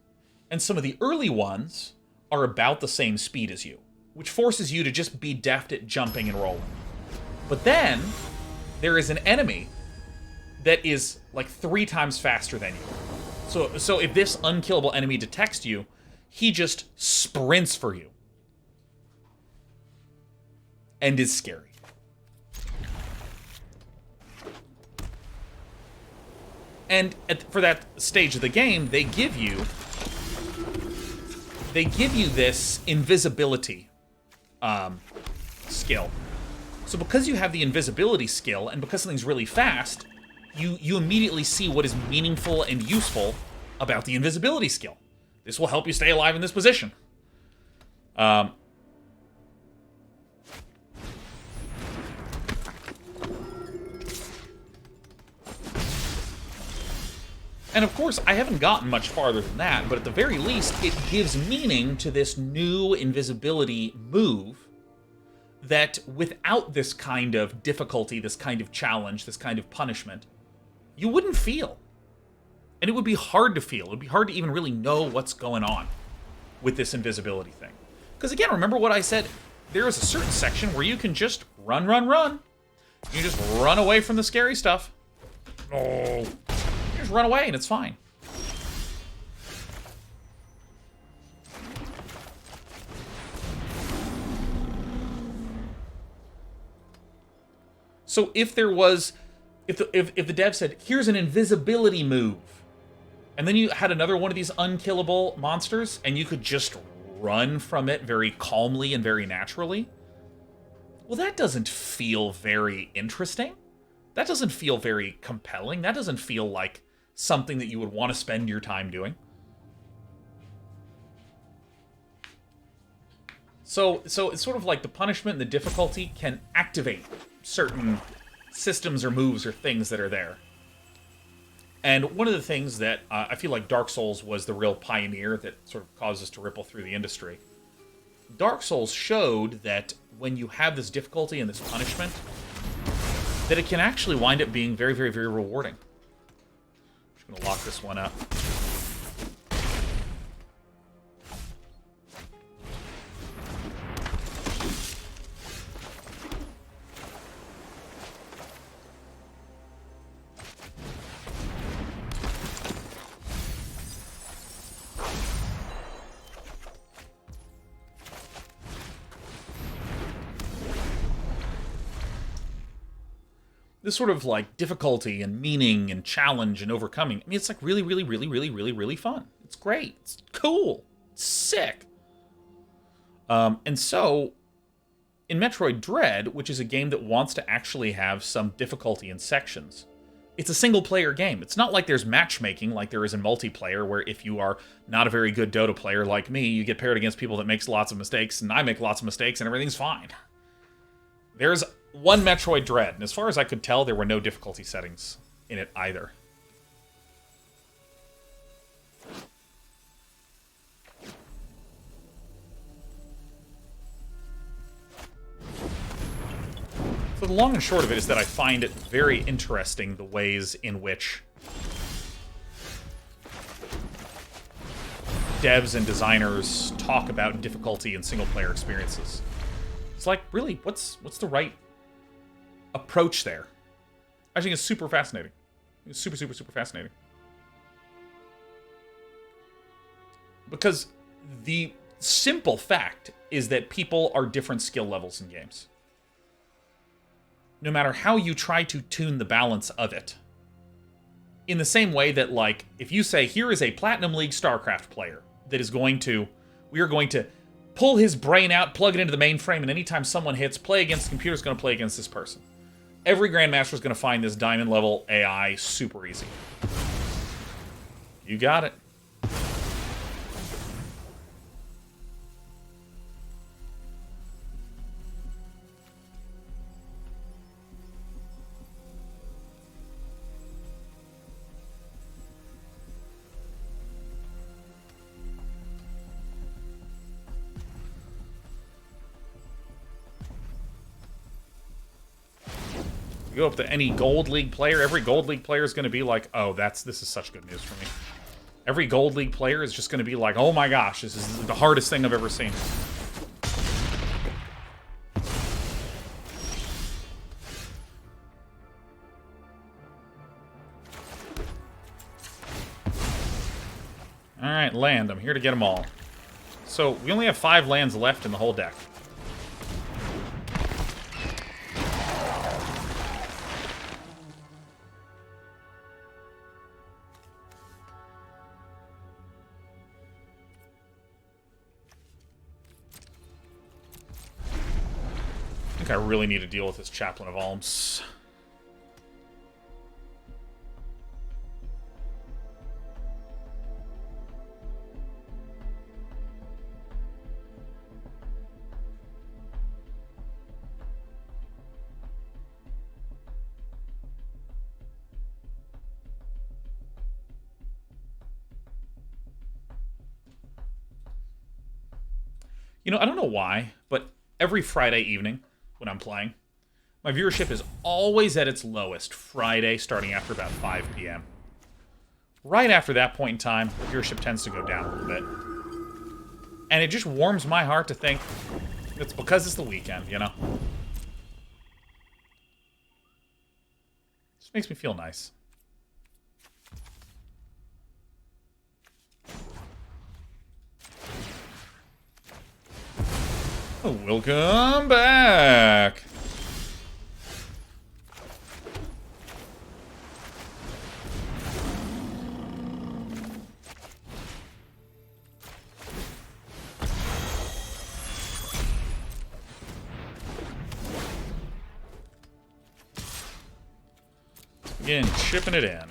And some of the early ones are about the same speed as you, which forces you to just be deft at jumping and rolling. But then there is an enemy that is like 3 times faster than you. So if this unkillable enemy detects you, he just sprints for you. And is scary. And for that stage of the game, they give you this invisibility skill. So because you have the invisibility skill, and because something's really fast, you immediately see what is meaningful and useful about the invisibility skill. This will help you stay alive in this position. And of course, I haven't gotten much farther than that, but at the very least, it gives meaning to this new invisibility move that without this kind of difficulty, this kind of challenge, this kind of punishment, you wouldn't feel. And it would be hard to feel. It would be hard to even really know what's going on with this invisibility thing. Because again, remember what I said? There is a certain section where you can just run. You just run away from the scary stuff. Oh. You just run away and it's fine. So if there was, if the dev said, here's an invisibility move, and then you had another one of these unkillable monsters, and you could just run from it very calmly and very naturally, well, that doesn't feel very interesting. That doesn't feel very compelling. That doesn't feel like something that you would want to spend your time doing. So it's sort of like the punishment and the difficulty can activate certain systems or moves or things that are there. And one of the things that I feel like Dark Souls was the real pioneer that sort of caused us to ripple through the industry. Dark Souls showed that when you have this difficulty and this punishment, that it can actually wind up being very, very, very rewarding. I'm just going to lock this one up. This sort of like difficulty and meaning and challenge and overcoming. I mean, it's like really, really, really, really, really, really fun. It's great. It's cool. It's sick. And so, in Metroid Dread, which is a game that wants to actually have some difficulty in sections, it's a single-player game. It's not like there's matchmaking like there is in multiplayer, where if you are not a very good Dota player like me, you get paired against people that makes lots of mistakes, and I make lots of mistakes, and everything's fine. There's one Metroid Dread, and as far as I could tell, there were no difficulty settings in it either. So the long and short of it is that I find it very interesting the ways in which devs and designers talk about difficulty in single-player experiences. It's like, really, what's the right approach there? I think it's super fascinating. It's super, super, super fascinating. Because the simple fact is that people are different skill levels in games. No matter how you try to tune the balance of it. In the same way that, like, if you say, here is a Platinum League StarCraft player that is going to, we are going to pull his brain out, plug it into the mainframe, and anytime someone hits play against the computer, is going to play against this person. Every Grandmaster is going to find this diamond level AI super easy. You got it. You go up to any Gold League player, every Gold League player is going to be like, oh, this is such good news for me. Every Gold League player is just going to be like, oh my gosh, this is the hardest thing I've ever seen. Alright, land. I'm here to get them all. So, we only have 5 lands left in the whole deck. I think I really need to deal with this Chaplain of Alms. You know, I don't know why, but every Friday evening when I'm playing, my viewership is always at its lowest Friday, starting after about 5 p.m. Right after that point in time, viewership tends to go down a little bit. And it just warms my heart to think it's because it's the weekend, you know? Just makes me feel nice. Welcome back! Again, chipping it in.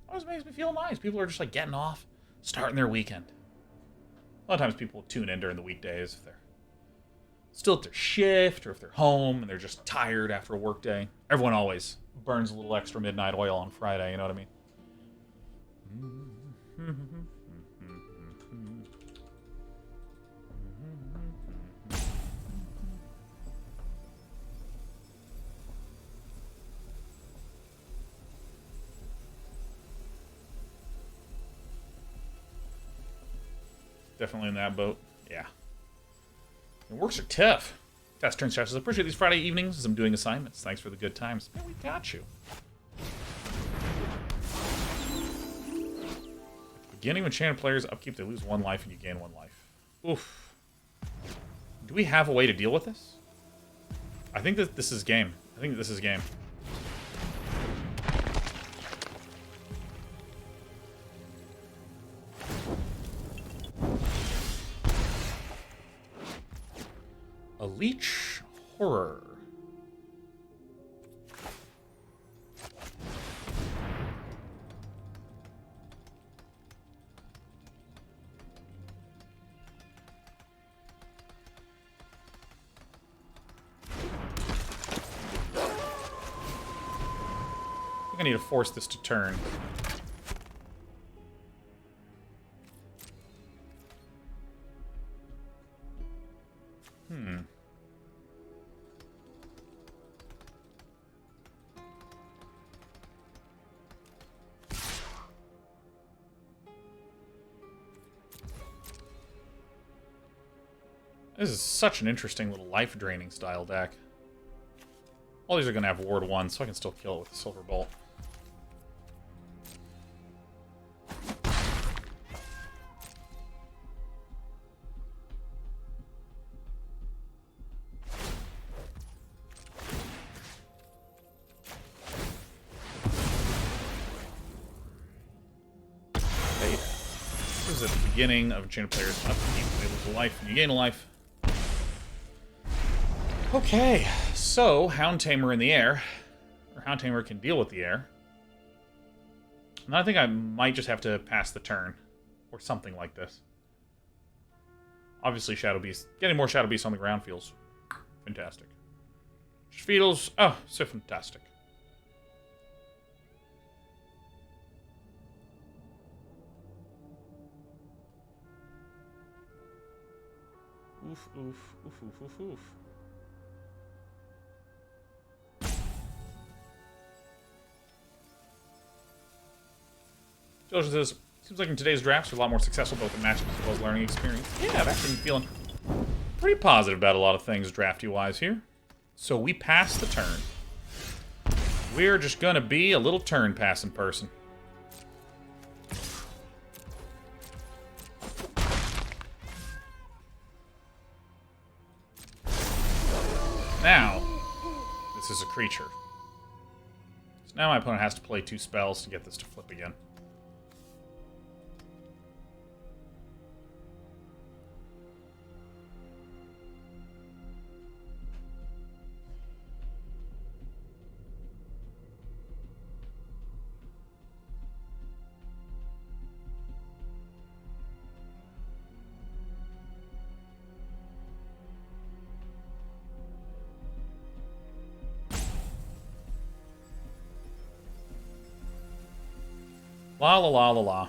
Always makes me feel nice. People are just like getting off, starting their weekend. A lot of times people tune in during the weekdays if they're still at their shift or if they're home and they're just tired after a work day. Everyone always burns a little extra midnight oil on Friday, you know what I mean? Definitely in that boat. Yeah. The works are tough. Fast turn strategies. I appreciate these Friday evenings as I'm doing assignments. Thanks for the good times. Man, we got you. Beginning with enchanted players, upkeep, they lose 1 life and you gain 1 life. Oof. Do we have a way to deal with this? I think that this is game. I think this is game. A Leech Horror. I think I need to force this to turn. This is such an interesting little life-draining style deck. All these are going to have Ward 1, so I can still kill it with a Silver Bolt. Hey, this is at the beginning of Enchanted Player's upkeep. They lose a life and you gain a life. Okay, so Hound Tamer in the air. Or Hound Tamer can deal with the air. And I think I might just have to pass the turn. Or something like this. Obviously, Shadow Beast. Getting more Shadow Beasts on the ground feels fantastic. Just feels, oh, so fantastic. Oof, oof, oof, oof, oof, oof. Josh says, seems like in today's drafts, you're a lot more successful both in matchups as well as learning experience. Yeah, I've actually been feeling pretty positive about a lot of things drafty-wise here. So we pass the turn. We're just going to be a little turn-passing person. Now, this is a creature. So now my opponent has to play 2 spells to get this to flip again. La la la la la.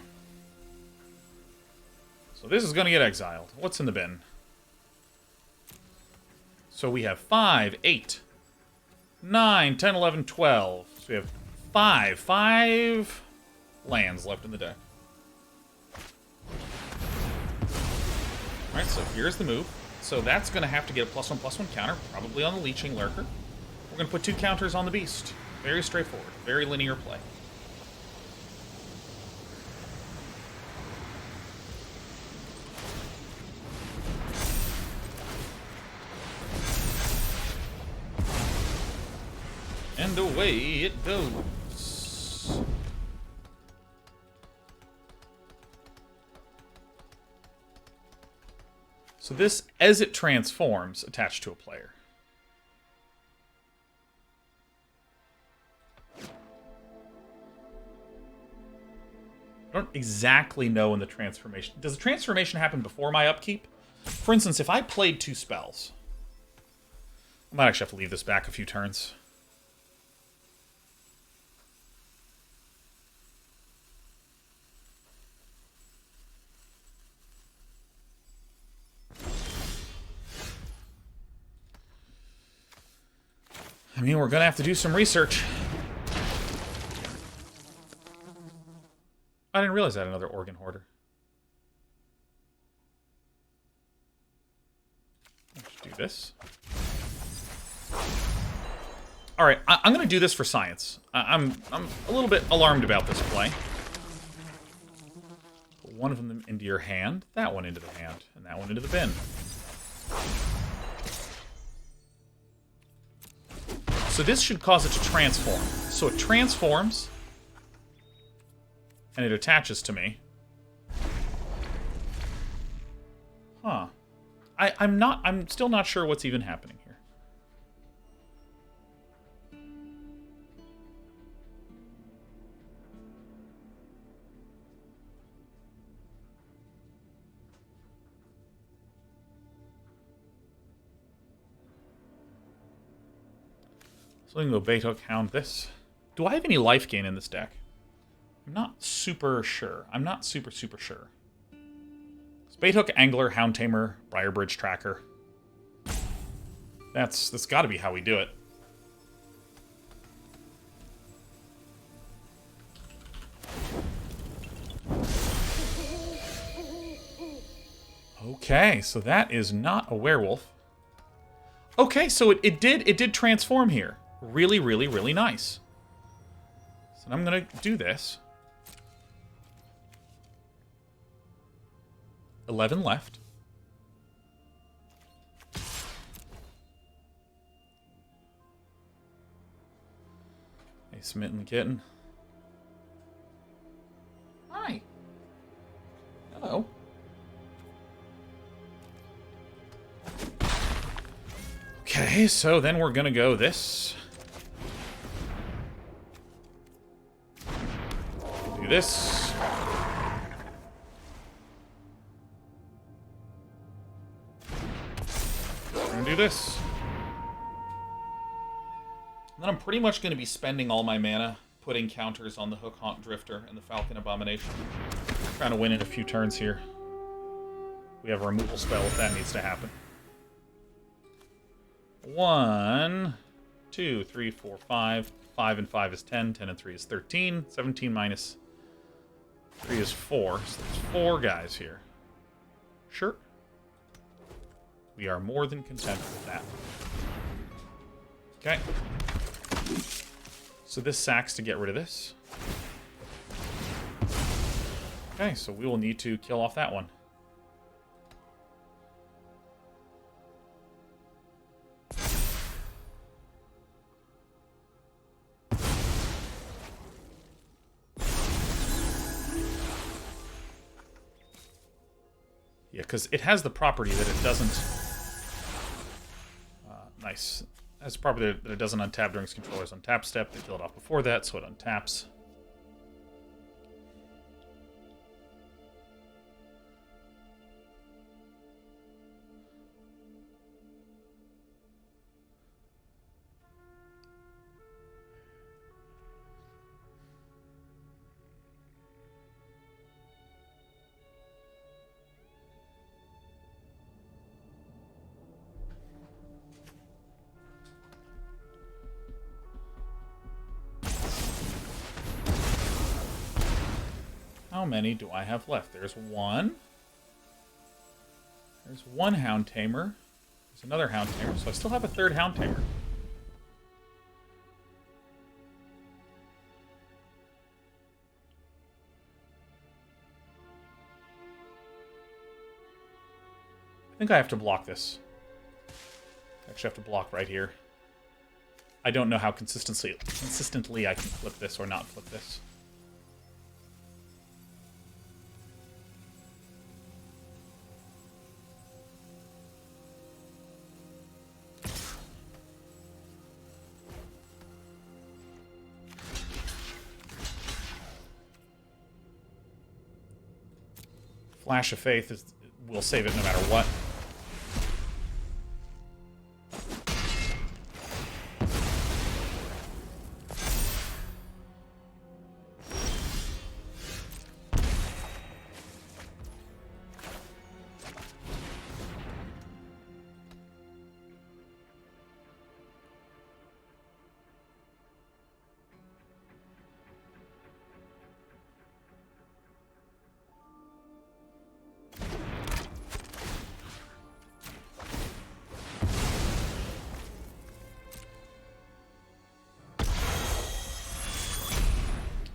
So this is going to get exiled. What's in the bin? So we have 5, 8, 9, 10, 11, 12. So we have 5 lands left in the deck. Alright, so here's the move. So that's going to have to get a +1/+1 counter, probably on the Leeching Lurker. We're going to put 2 counters on the Beast. Very straightforward. Very linear play. And away it goes. So this, as it transforms, attached to a player. I don't exactly know when the transformation... Does the transformation happen before my upkeep? For instance, if I played 2 spells... I might actually have to leave this back a few turns. I mean, we're going to have to do some research. I didn't realize I had another organ hoarder. Let's do this. Alright, I'm going to do this for science. I'm a little bit alarmed about this play. Put one of them into your hand, that one into the hand, and that one into the bin. So this should cause it to transform. So it transforms, and it attaches to me. Huh. I'm still not sure what's even happening here. So we can go Bait Hook, Hound this. Do I have any life gain in this deck? I'm not super sure. I'm not super sure. So Bait Hook, Angler, Hound Tamer, Briarbridge Tracker. That's got to be how we do it. Okay, so that is not a werewolf. Okay, so it did transform here. Really, really, really nice. So I'm going to do this. 11 left. Hey, Smitten Kitten. Hi. Hello. Okay, so then we're going to go this. Do this. We're going to do this. And then I'm pretty much going to be spending all my mana putting counters on the Hook Haunt Drifter and the Falcon Abomination. Trying to win in a few turns here. We have a removal spell if that needs to happen. 1, 2, 3, 4, 5. 5 and 5 is 10. 10 and 3 is 13. 17 minus 3 is 4. So there's 4 guys here. Sure. We are more than content with that. Okay. So this sacks to get rid of this. Okay, so we will need to kill off that one. Yeah, because it has the property that it doesn't... nice. It has the property that it doesn't untap during its controller's untap step. They kill it off before that, so it untaps. How many do I have left? There's one. There's one Hound Tamer. There's another Hound Tamer, so I still have a third Hound Tamer. I think I have to block this. I actually have to block right here. I don't know how consistently I can flip this or not flip this. Flash of Faith will save it no matter what.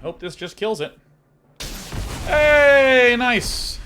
Hope this just kills it. Hey, nice.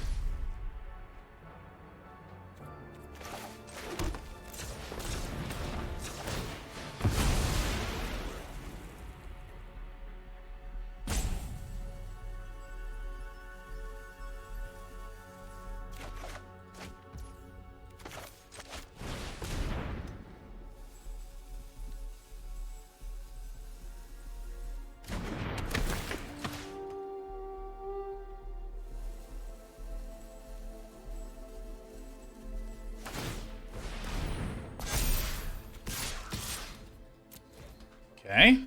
Okay.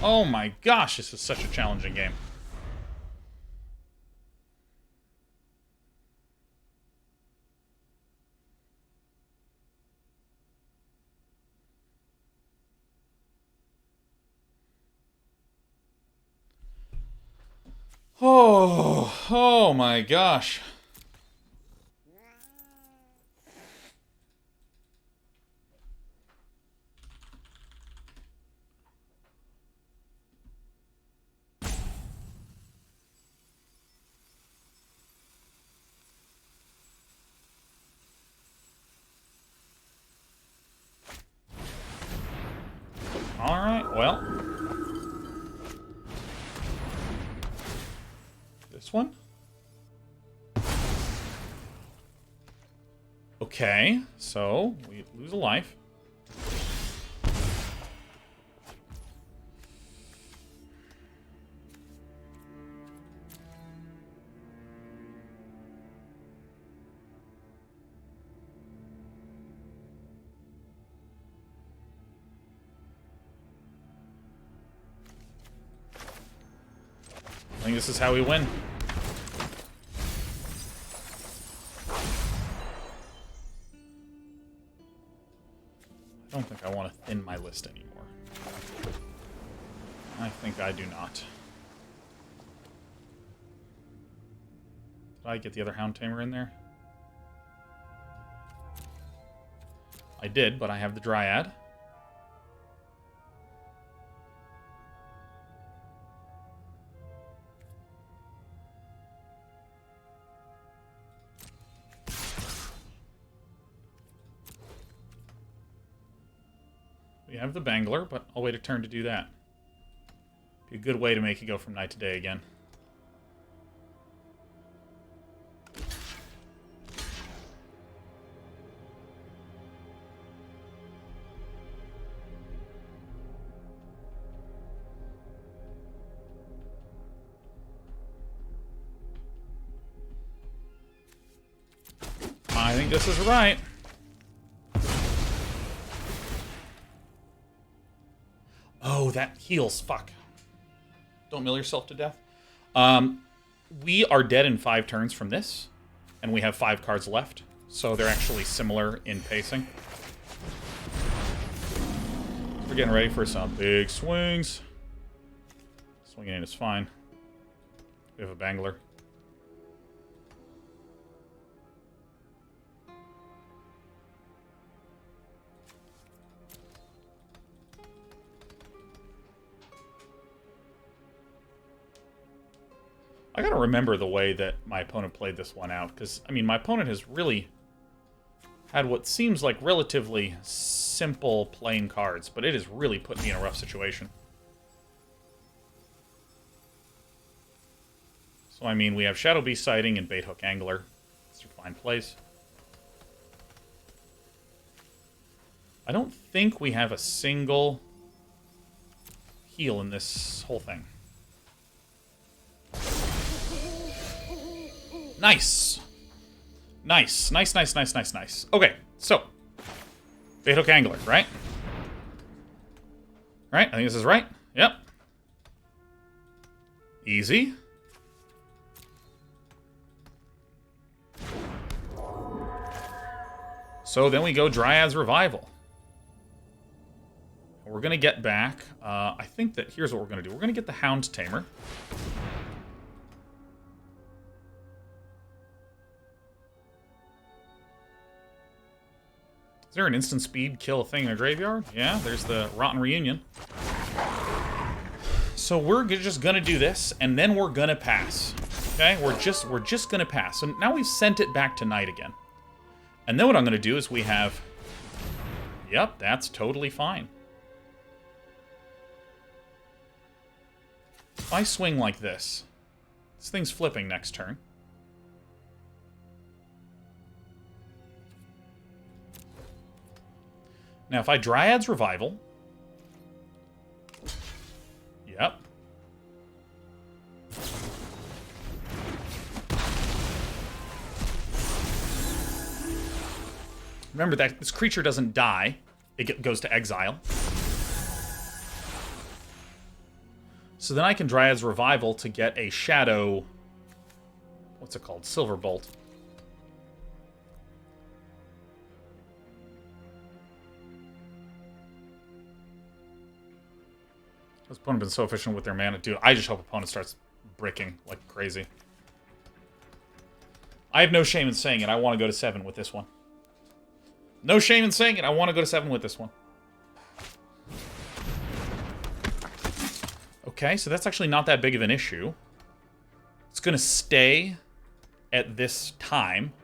Oh my gosh, this is such a challenging game. Oh my gosh. Alright, well. This one? Okay, so we lose a life. I think this is how we win. in my list anymore. I think I do not. Did I get the other Hound Tamer in there? I did, but I have the Dryad. We have the Bangler, but I'll wait a turn to do that. Be a good way to make it go from night to day again. I think this is right. Oh, that heals. Fuck. Don't mill yourself to death. We are dead in 5 turns from this, and we have 5 cards left, so they're actually similar in pacing. We're getting ready for some big swings. Swinging in is fine. We have a Bangler. I gotta remember the way that my opponent played this one out, because, I mean, my opponent has really had what seems like relatively simple playing cards, but it has really put me in a rough situation. So, I mean, we have Shadow Beast Sighting and Bait Hook Angler. These are fine plays. I don't think we have a single heal in this whole thing. Nice. Nice. Nice, nice, nice, nice, nice. Okay, so. Bait Hook Angler, right? Right? I think this is right. Yep. Easy. So then we go Dryad's Revival. We're going to get back. I think that here's what we're going to do. We're going to get the Hound Tamer. Is there an instant speed kill a thing in a graveyard? Yeah, there's the Rotten Reunion. So we're just gonna do this, and then we're gonna pass. Okay, we're just gonna pass. So now we've sent it back to night again. And then what I'm gonna do is we have. Yep, that's totally fine. If I swing like this thing's flipping next turn. Now, if I Dryad's Revival... Yep. Remember that this creature doesn't die. It goes to exile. So then I can Dryad's Revival to get a Shadow... What's it called? Silverbolt. This opponent been so efficient with their mana. Dude, I just hope opponent starts bricking like crazy. I have no shame in saying it. I want to go to 7 with this one. No shame in saying it. I want to go to 7 with this one. Okay, so that's actually not that big of an issue. It's going to stay at this time.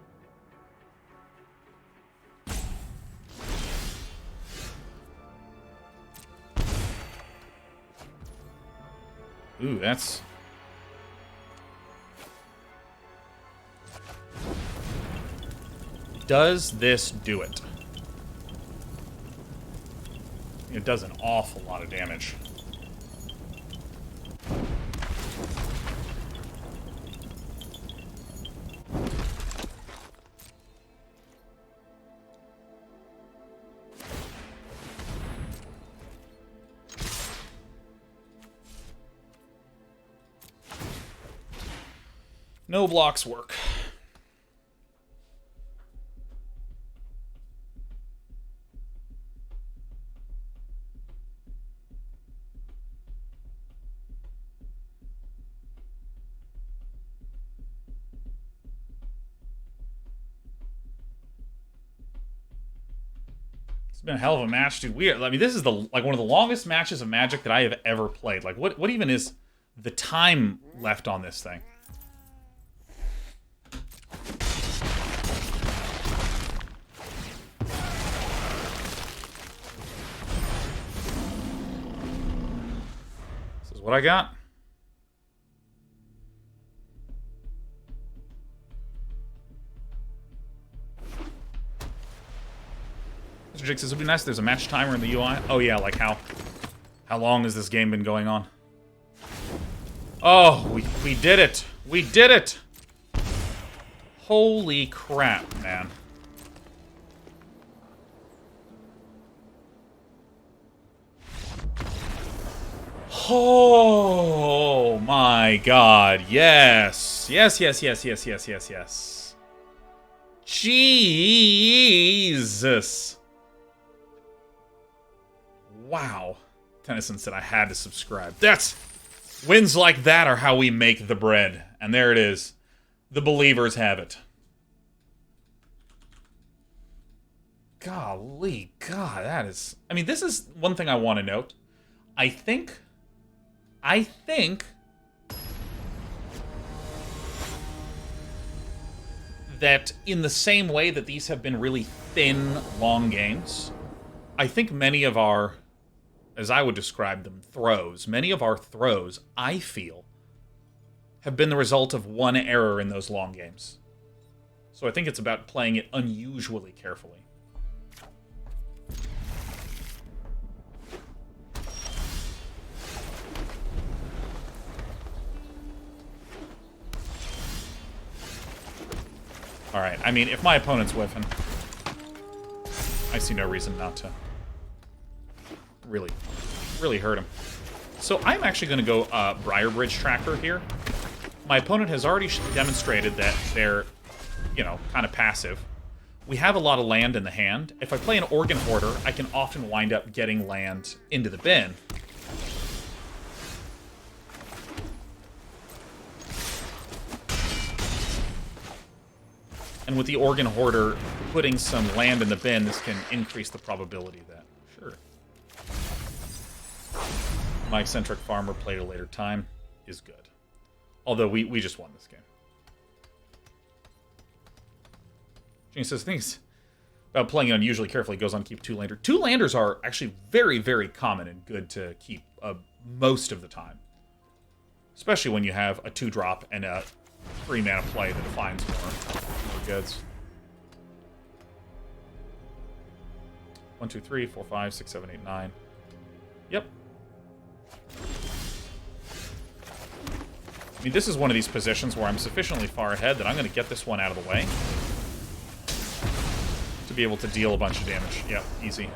Ooh, that's... Does this do it? It does an awful lot of damage. No blocks work. It's been a hell of a match, dude. I mean, this is one of the longest matches of Magic that I have ever played. Like, what even is the time left on this thing? This is what I got. Mr. Jake says, it would be nice if there's a match timer in the UI. Oh yeah, like how long has this game been going on? Oh, we did it. We did it. Holy crap, man. Oh my god. Yes. Yes, yes, yes, yes, yes, yes, yes. Jesus. Wow. Tennyson said I had to subscribe. That's... Wins like that are how we make the bread. And there it is. The believers have it. Golly. God, that is... I mean, this is one thing I want to note. I think... that in the same way that these have been really thin, long games, I think many of our... as I would describe them, throws. Many of our throws, I feel, have been the result of one error in those long games. So I think it's about playing it unusually carefully. Alright, I mean, if my opponent's whiffing, I see no reason not to really hurt him. So I'm actually going to go Briar Bridge Tracker here. My opponent has already demonstrated that they're, you know, kind of passive. We have a lot of land in the hand. If I play an Organ Hoarder, I can often wind up getting land into the bin. And with the Organ Hoarder putting some land in the bin, this can increase the probability of that. Sure. My Eccentric Farmer played at a later time is good. Although we just won this game. Gene says things about playing it unusually carefully. Goes on to keep two-lander. Two-landers are actually very, very common and good to keep most of the time. Especially when you have a 2-drop and a 3-mana play that finds more goods. 1, 2, 3, 4, 5, 6, 7, 8, 9. Yep. I mean, this is one of these positions where I'm sufficiently far ahead that I'm going to get this one out of the way to be able to deal a bunch of damage. Yep, easy.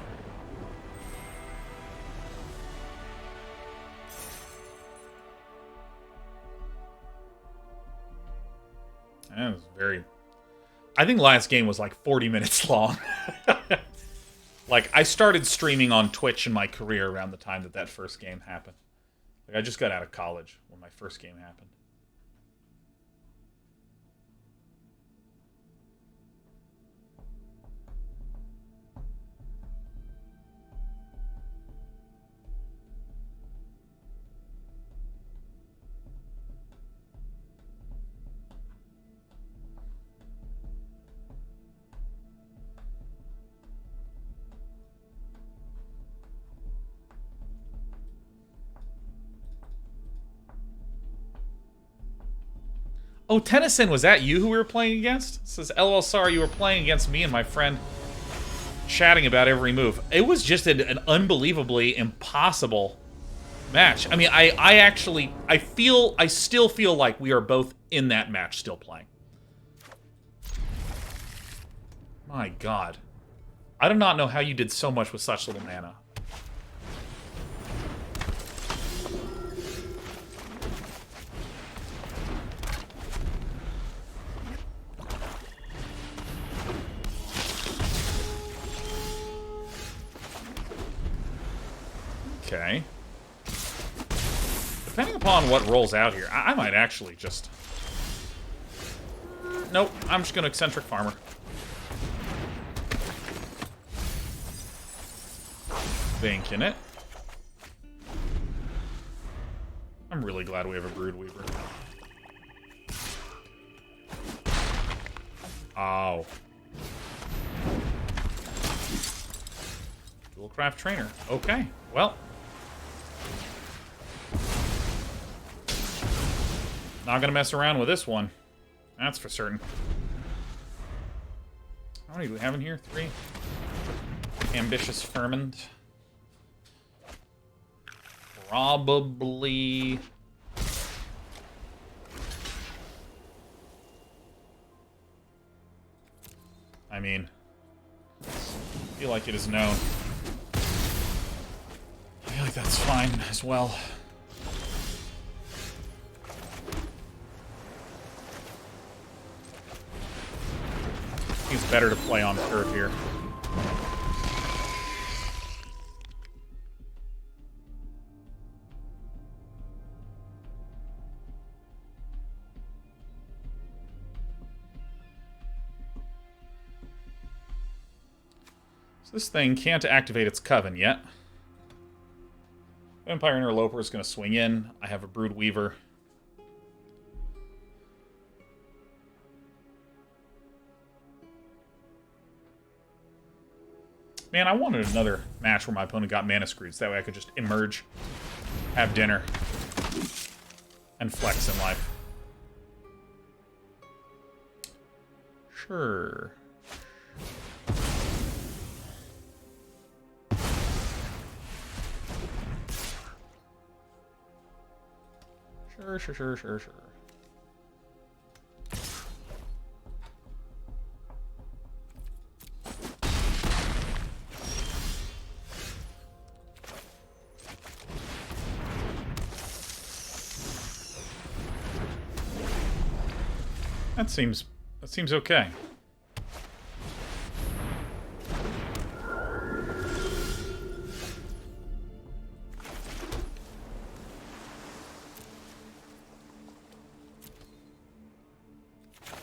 That was very... I think last game was like 40 minutes long. Like, I started streaming on Twitch in my career around the time that first game happened. Like, I just got out of college when my first game happened. Oh, Tennyson, was that you who we were playing against? It says, LOL, sorry, you were playing against me and my friend, chatting about every move. It was just an unbelievably impossible match. I mean, I still feel like we are both in that match still playing. My God. I do not know how you did so much with such little mana. Okay. Depending upon what rolls out here, I might actually just... Nope, I'm just going to Eccentric Farmer. thinking it. I'm really glad we have a Brood Weaver. Oh. Dual-craft trainer. Okay, well. Not gonna mess around with this one. That's for certain. How many do we have in here? 3? Ambitious Ferment. Probably... I mean... I feel like it is known. I feel like that's fine as well. It's better to play on turf here. So this thing can't activate its Coven yet. Vampire Interloper is going to swing in. I have a Brood Weaver. Man, I wanted another match where my opponent got mana screwed, so that way I could just emerge, have dinner, and flex in life. Sure. Sure. That seems okay.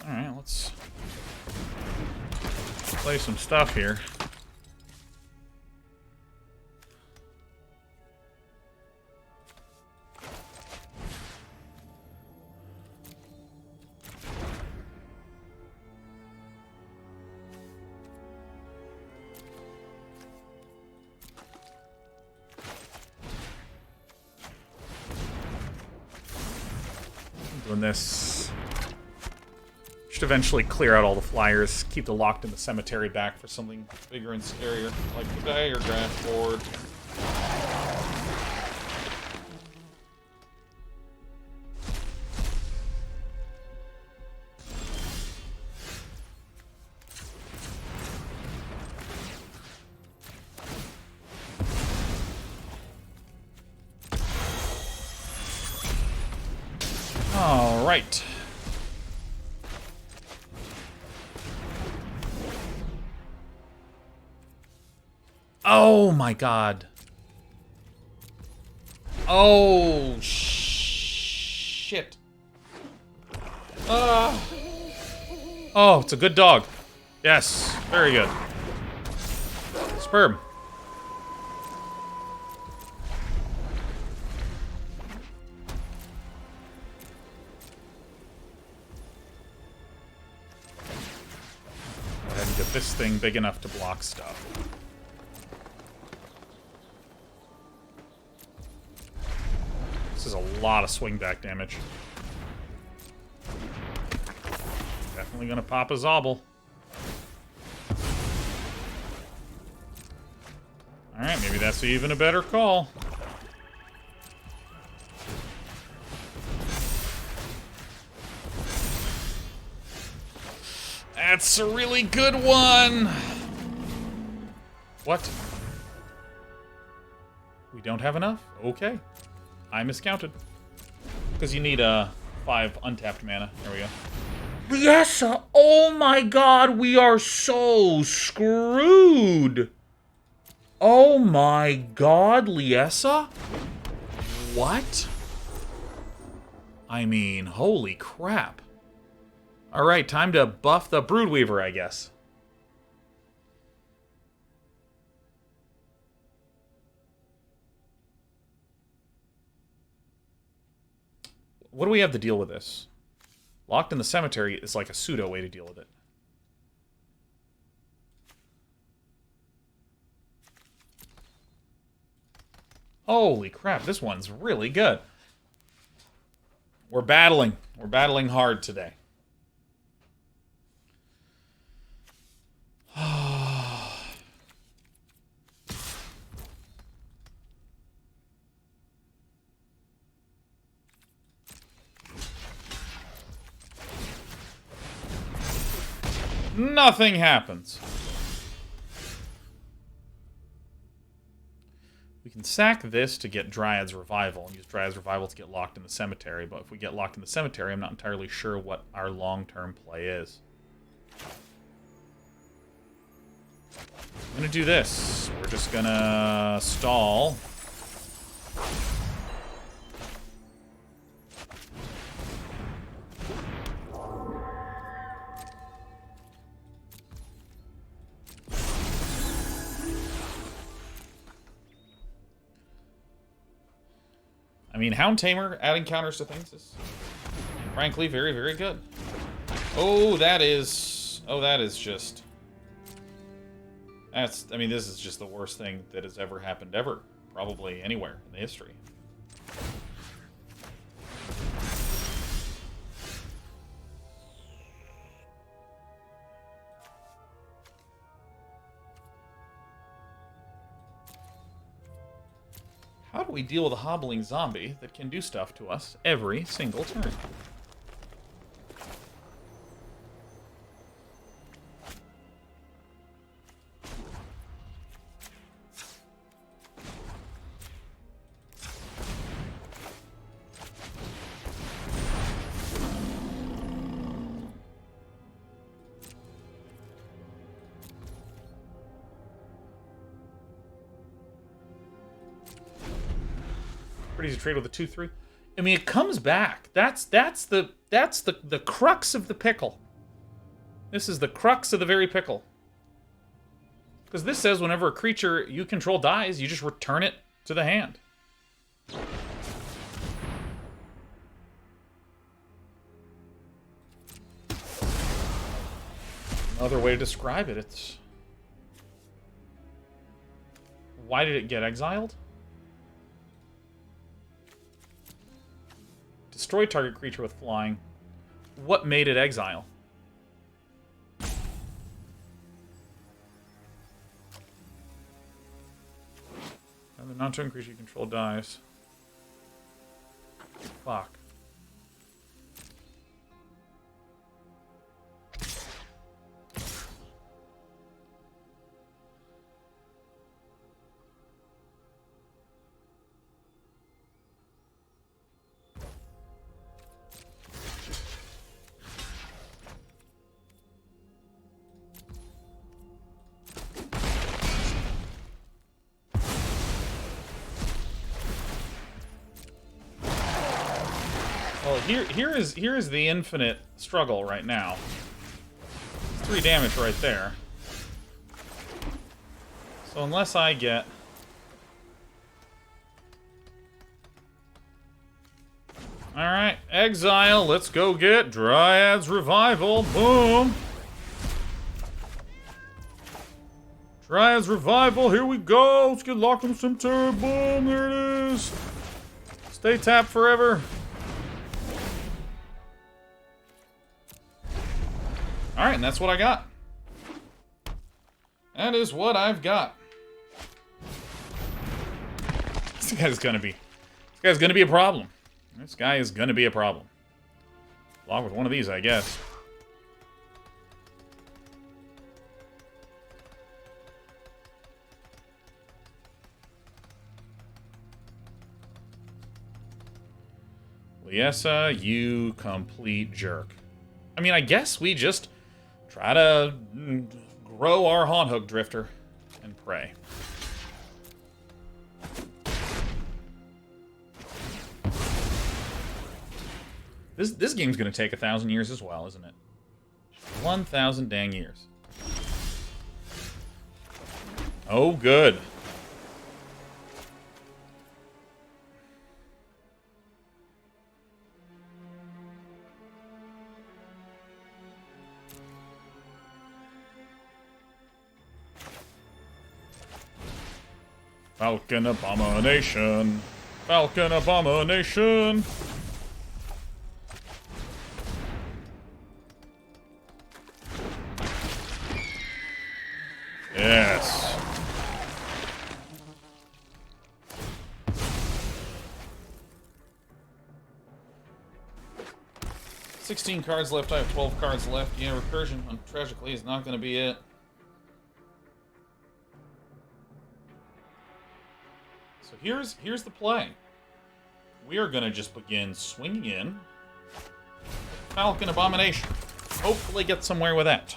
All right, let's play some stuff here. Doing this. Should eventually clear out all the flyers, keep the Locked in the Cemetery back for something bigger and scarier, like the Dire Draft board. All right. Oh my god. Oh shit. Oh, it's a good dog. Yes, very good. Superb. Go ahead and get this thing big enough to block stuff. This is a lot of swing back damage. Definitely gonna pop a Zobble. Alright, maybe that's even a better call. That's a really good one! What? We don't have enough? Okay. I miscounted. Because you need 5 untapped mana. There we go. Liessa! Oh my god, we are so screwed! Oh my god, Liessa? What? I mean, holy crap. Alright, time to buff the Broodweaver, I guess. What do we have to deal with this? Locked in the cemetery is like a pseudo way to deal with it. Holy crap, this one's really good. We're battling. We're battling hard today. Nothing happens. We can sack this to get Dryad's Revival, and use Dryad's Revival to get locked in the cemetery, but if we get locked in the cemetery, I'm not entirely sure what our long-term play is. I'm gonna do this. We're just gonna stall. I mean, Hound Tamer adding counters to things is, frankly, very, very good. Oh, that is just... I mean, this is just the worst thing that has ever happened ever. Probably anywhere in the history. How do we deal with a hobbling zombie that can do stuff to us every single turn? Pretty easy to trade with a 2/3. I mean, it comes back. That's the crux of the pickle. This is the crux of the very pickle. Because this says whenever a creature you control dies, you just return it to the hand. Another way to describe it, it's... Why did it get exiled? Destroy target creature with flying. What made it exile? And the non-token creature you control dies. Fuck. Well, here is the infinite struggle right now. It's 3 damage right there. So unless I get... Alright, exile, let's go get Dryad's Revival, boom! Dryad's Revival, here we go! Let's get locked in the cemetery, boom, there it is! Stay tapped forever. Alright, and that's what I got. That is what I've got. This guy's gonna be a problem. This guy is gonna be a problem. Along with one of these, I guess. Liesa, you complete jerk. I mean, I guess we just try to grow our Haunhook Drifter and pray. This game's gonna take 1,000 years as well, isn't it? 1,000 dang years. Oh, good. Falcon Abomination. Falcon Abomination. Yes. $16 cards left. I have 12 cards left. Yeah, recursion, tragically, is not going to be it. So here's the play. We are going to just begin swinging in. Falcon Abomination. Hopefully get somewhere with that.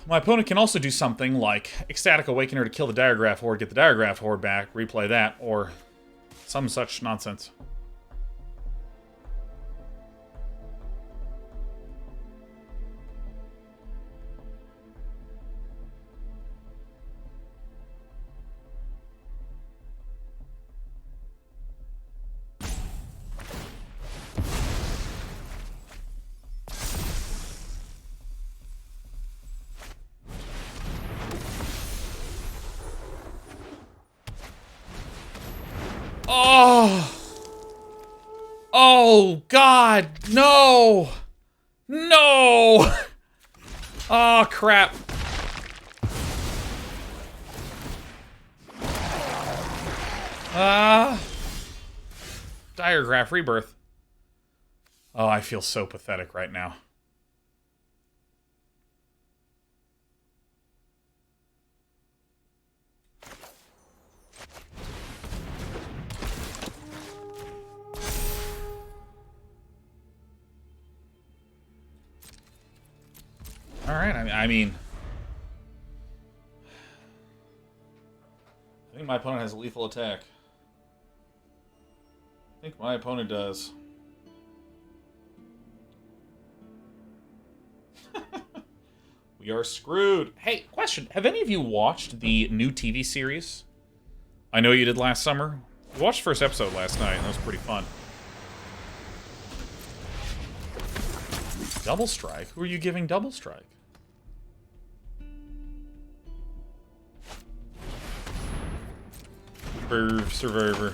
My opponent can also do something like Ecstatic Awakener to kill the Diregraph Horde, get the Diregraph Horde back, replay that, or some such nonsense. Oh! Oh, God! No! No! Oh, crap. Diregraph Rebirth. Oh, I feel so pathetic right now. Alright, I mean... I think my opponent has a lethal attack. I think my opponent does. We are screwed. Hey, question. Have any of you watched the new TV series? I know you did last summer. We watched the first episode last night, and that was pretty fun. Double Strike? Who are you giving Double Strike? Survivor.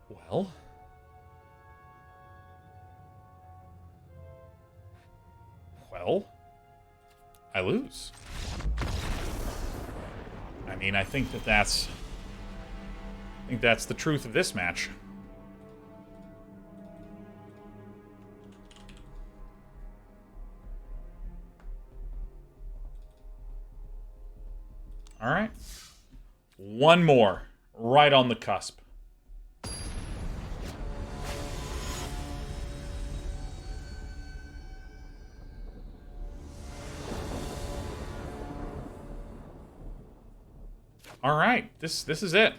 Well. Well. I lose. I mean, I think that's the truth of this match. All right. One more. Right on the cusp. All right. This is it.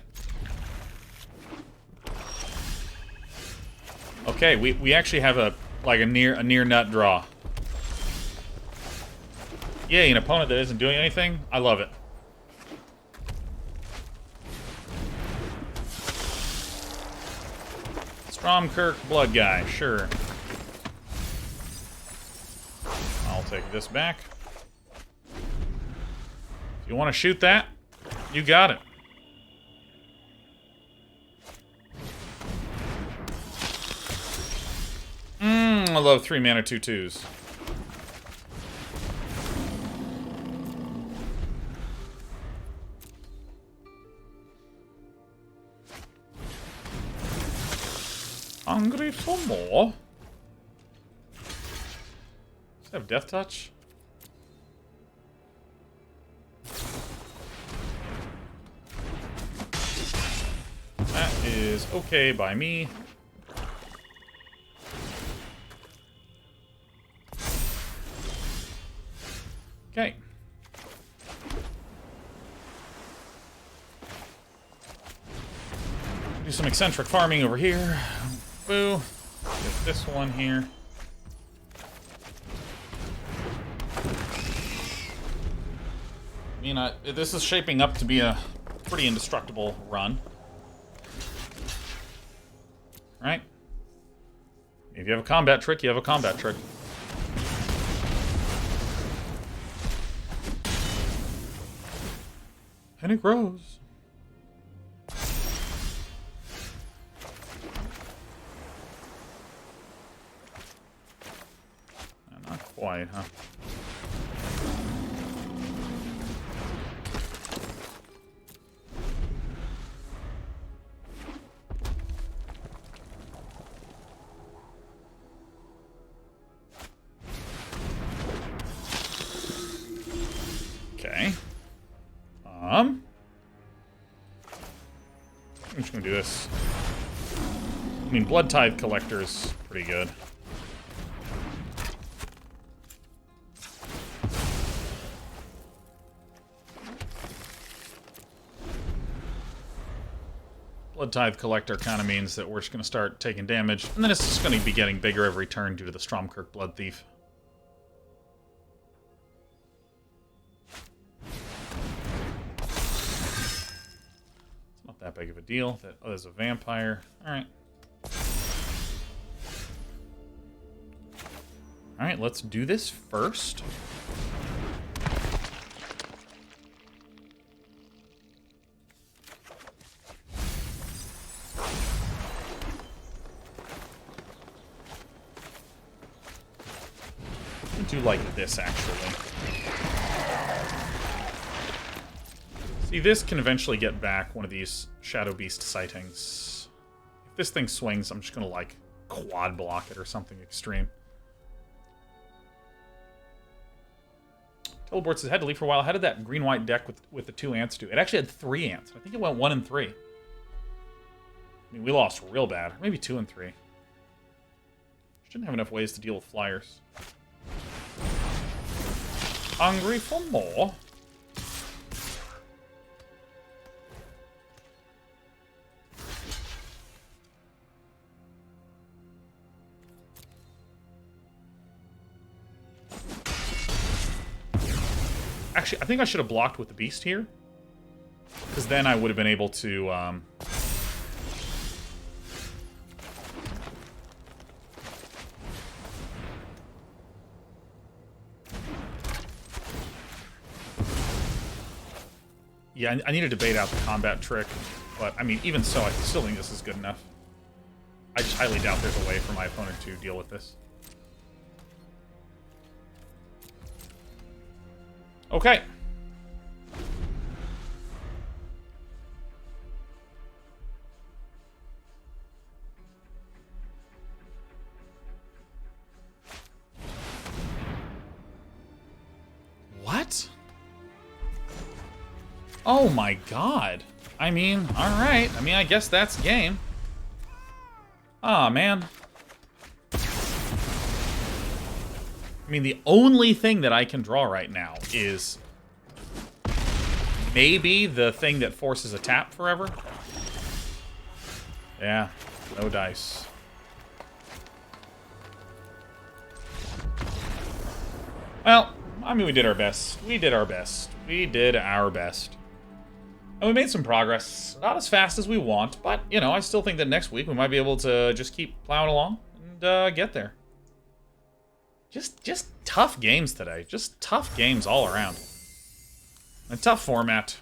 Okay, we actually have a near nut draw. Yay, an opponent that isn't doing anything. I love it. Stromkirk Blood Guy, sure. I'll take this back. If you want to shoot that, you got it. I love 3-mana 2/2s. Hungry for more? Does it have Death Touch? That is okay by me. Okay. Do some eccentric farming over here. Boo. Get this one here. I mean, this is shaping up to be a pretty indestructible run. If you have a combat trick, you have a combat trick. And it grows. Not quite, huh? Okay. I'm just gonna do this. I mean, Blood Tithe Collector is pretty good. Blood Tithe Collector kind of means that we're just going to start taking damage, and then it's just going to be getting bigger every turn due to the Stromkirk Blood Thief. It's not that big of a deal. Oh, there's a vampire. Alright. Alright, let's do this first. I do like this, actually. See, this can eventually get back one of these Shadow Beast sightings. If this thing swings, I'm just going to, like, quad block it or something extreme. Teleports his head to leave for a while. How did that green-white deck with the 2 ants do? It actually had 3 ants. I think it went 1 and 3. I mean, we lost real bad. Maybe 2 and 3. Shouldn't have enough ways to deal with flyers. Hungry for more. Actually, I think I should have blocked with the beast here, because then I would have been able to yeah, I needed to bait out the combat trick, but, I mean, even so, I still think this is good enough. I just highly doubt there's a way for my opponent to deal with this. Okay. What? Oh my god. I mean, alright. I mean, I guess that's game. Aw, man. I mean, the only thing that I can draw right now is maybe the thing that forces a tap forever. Yeah, no dice. Well, I mean, we did our best. We did our best. We did our best. And we made some progress. Not as fast as we want, but, you know, I still think that next week we might be able to just keep plowing along and get there. Just tough games today. Just tough games all around. A tough format.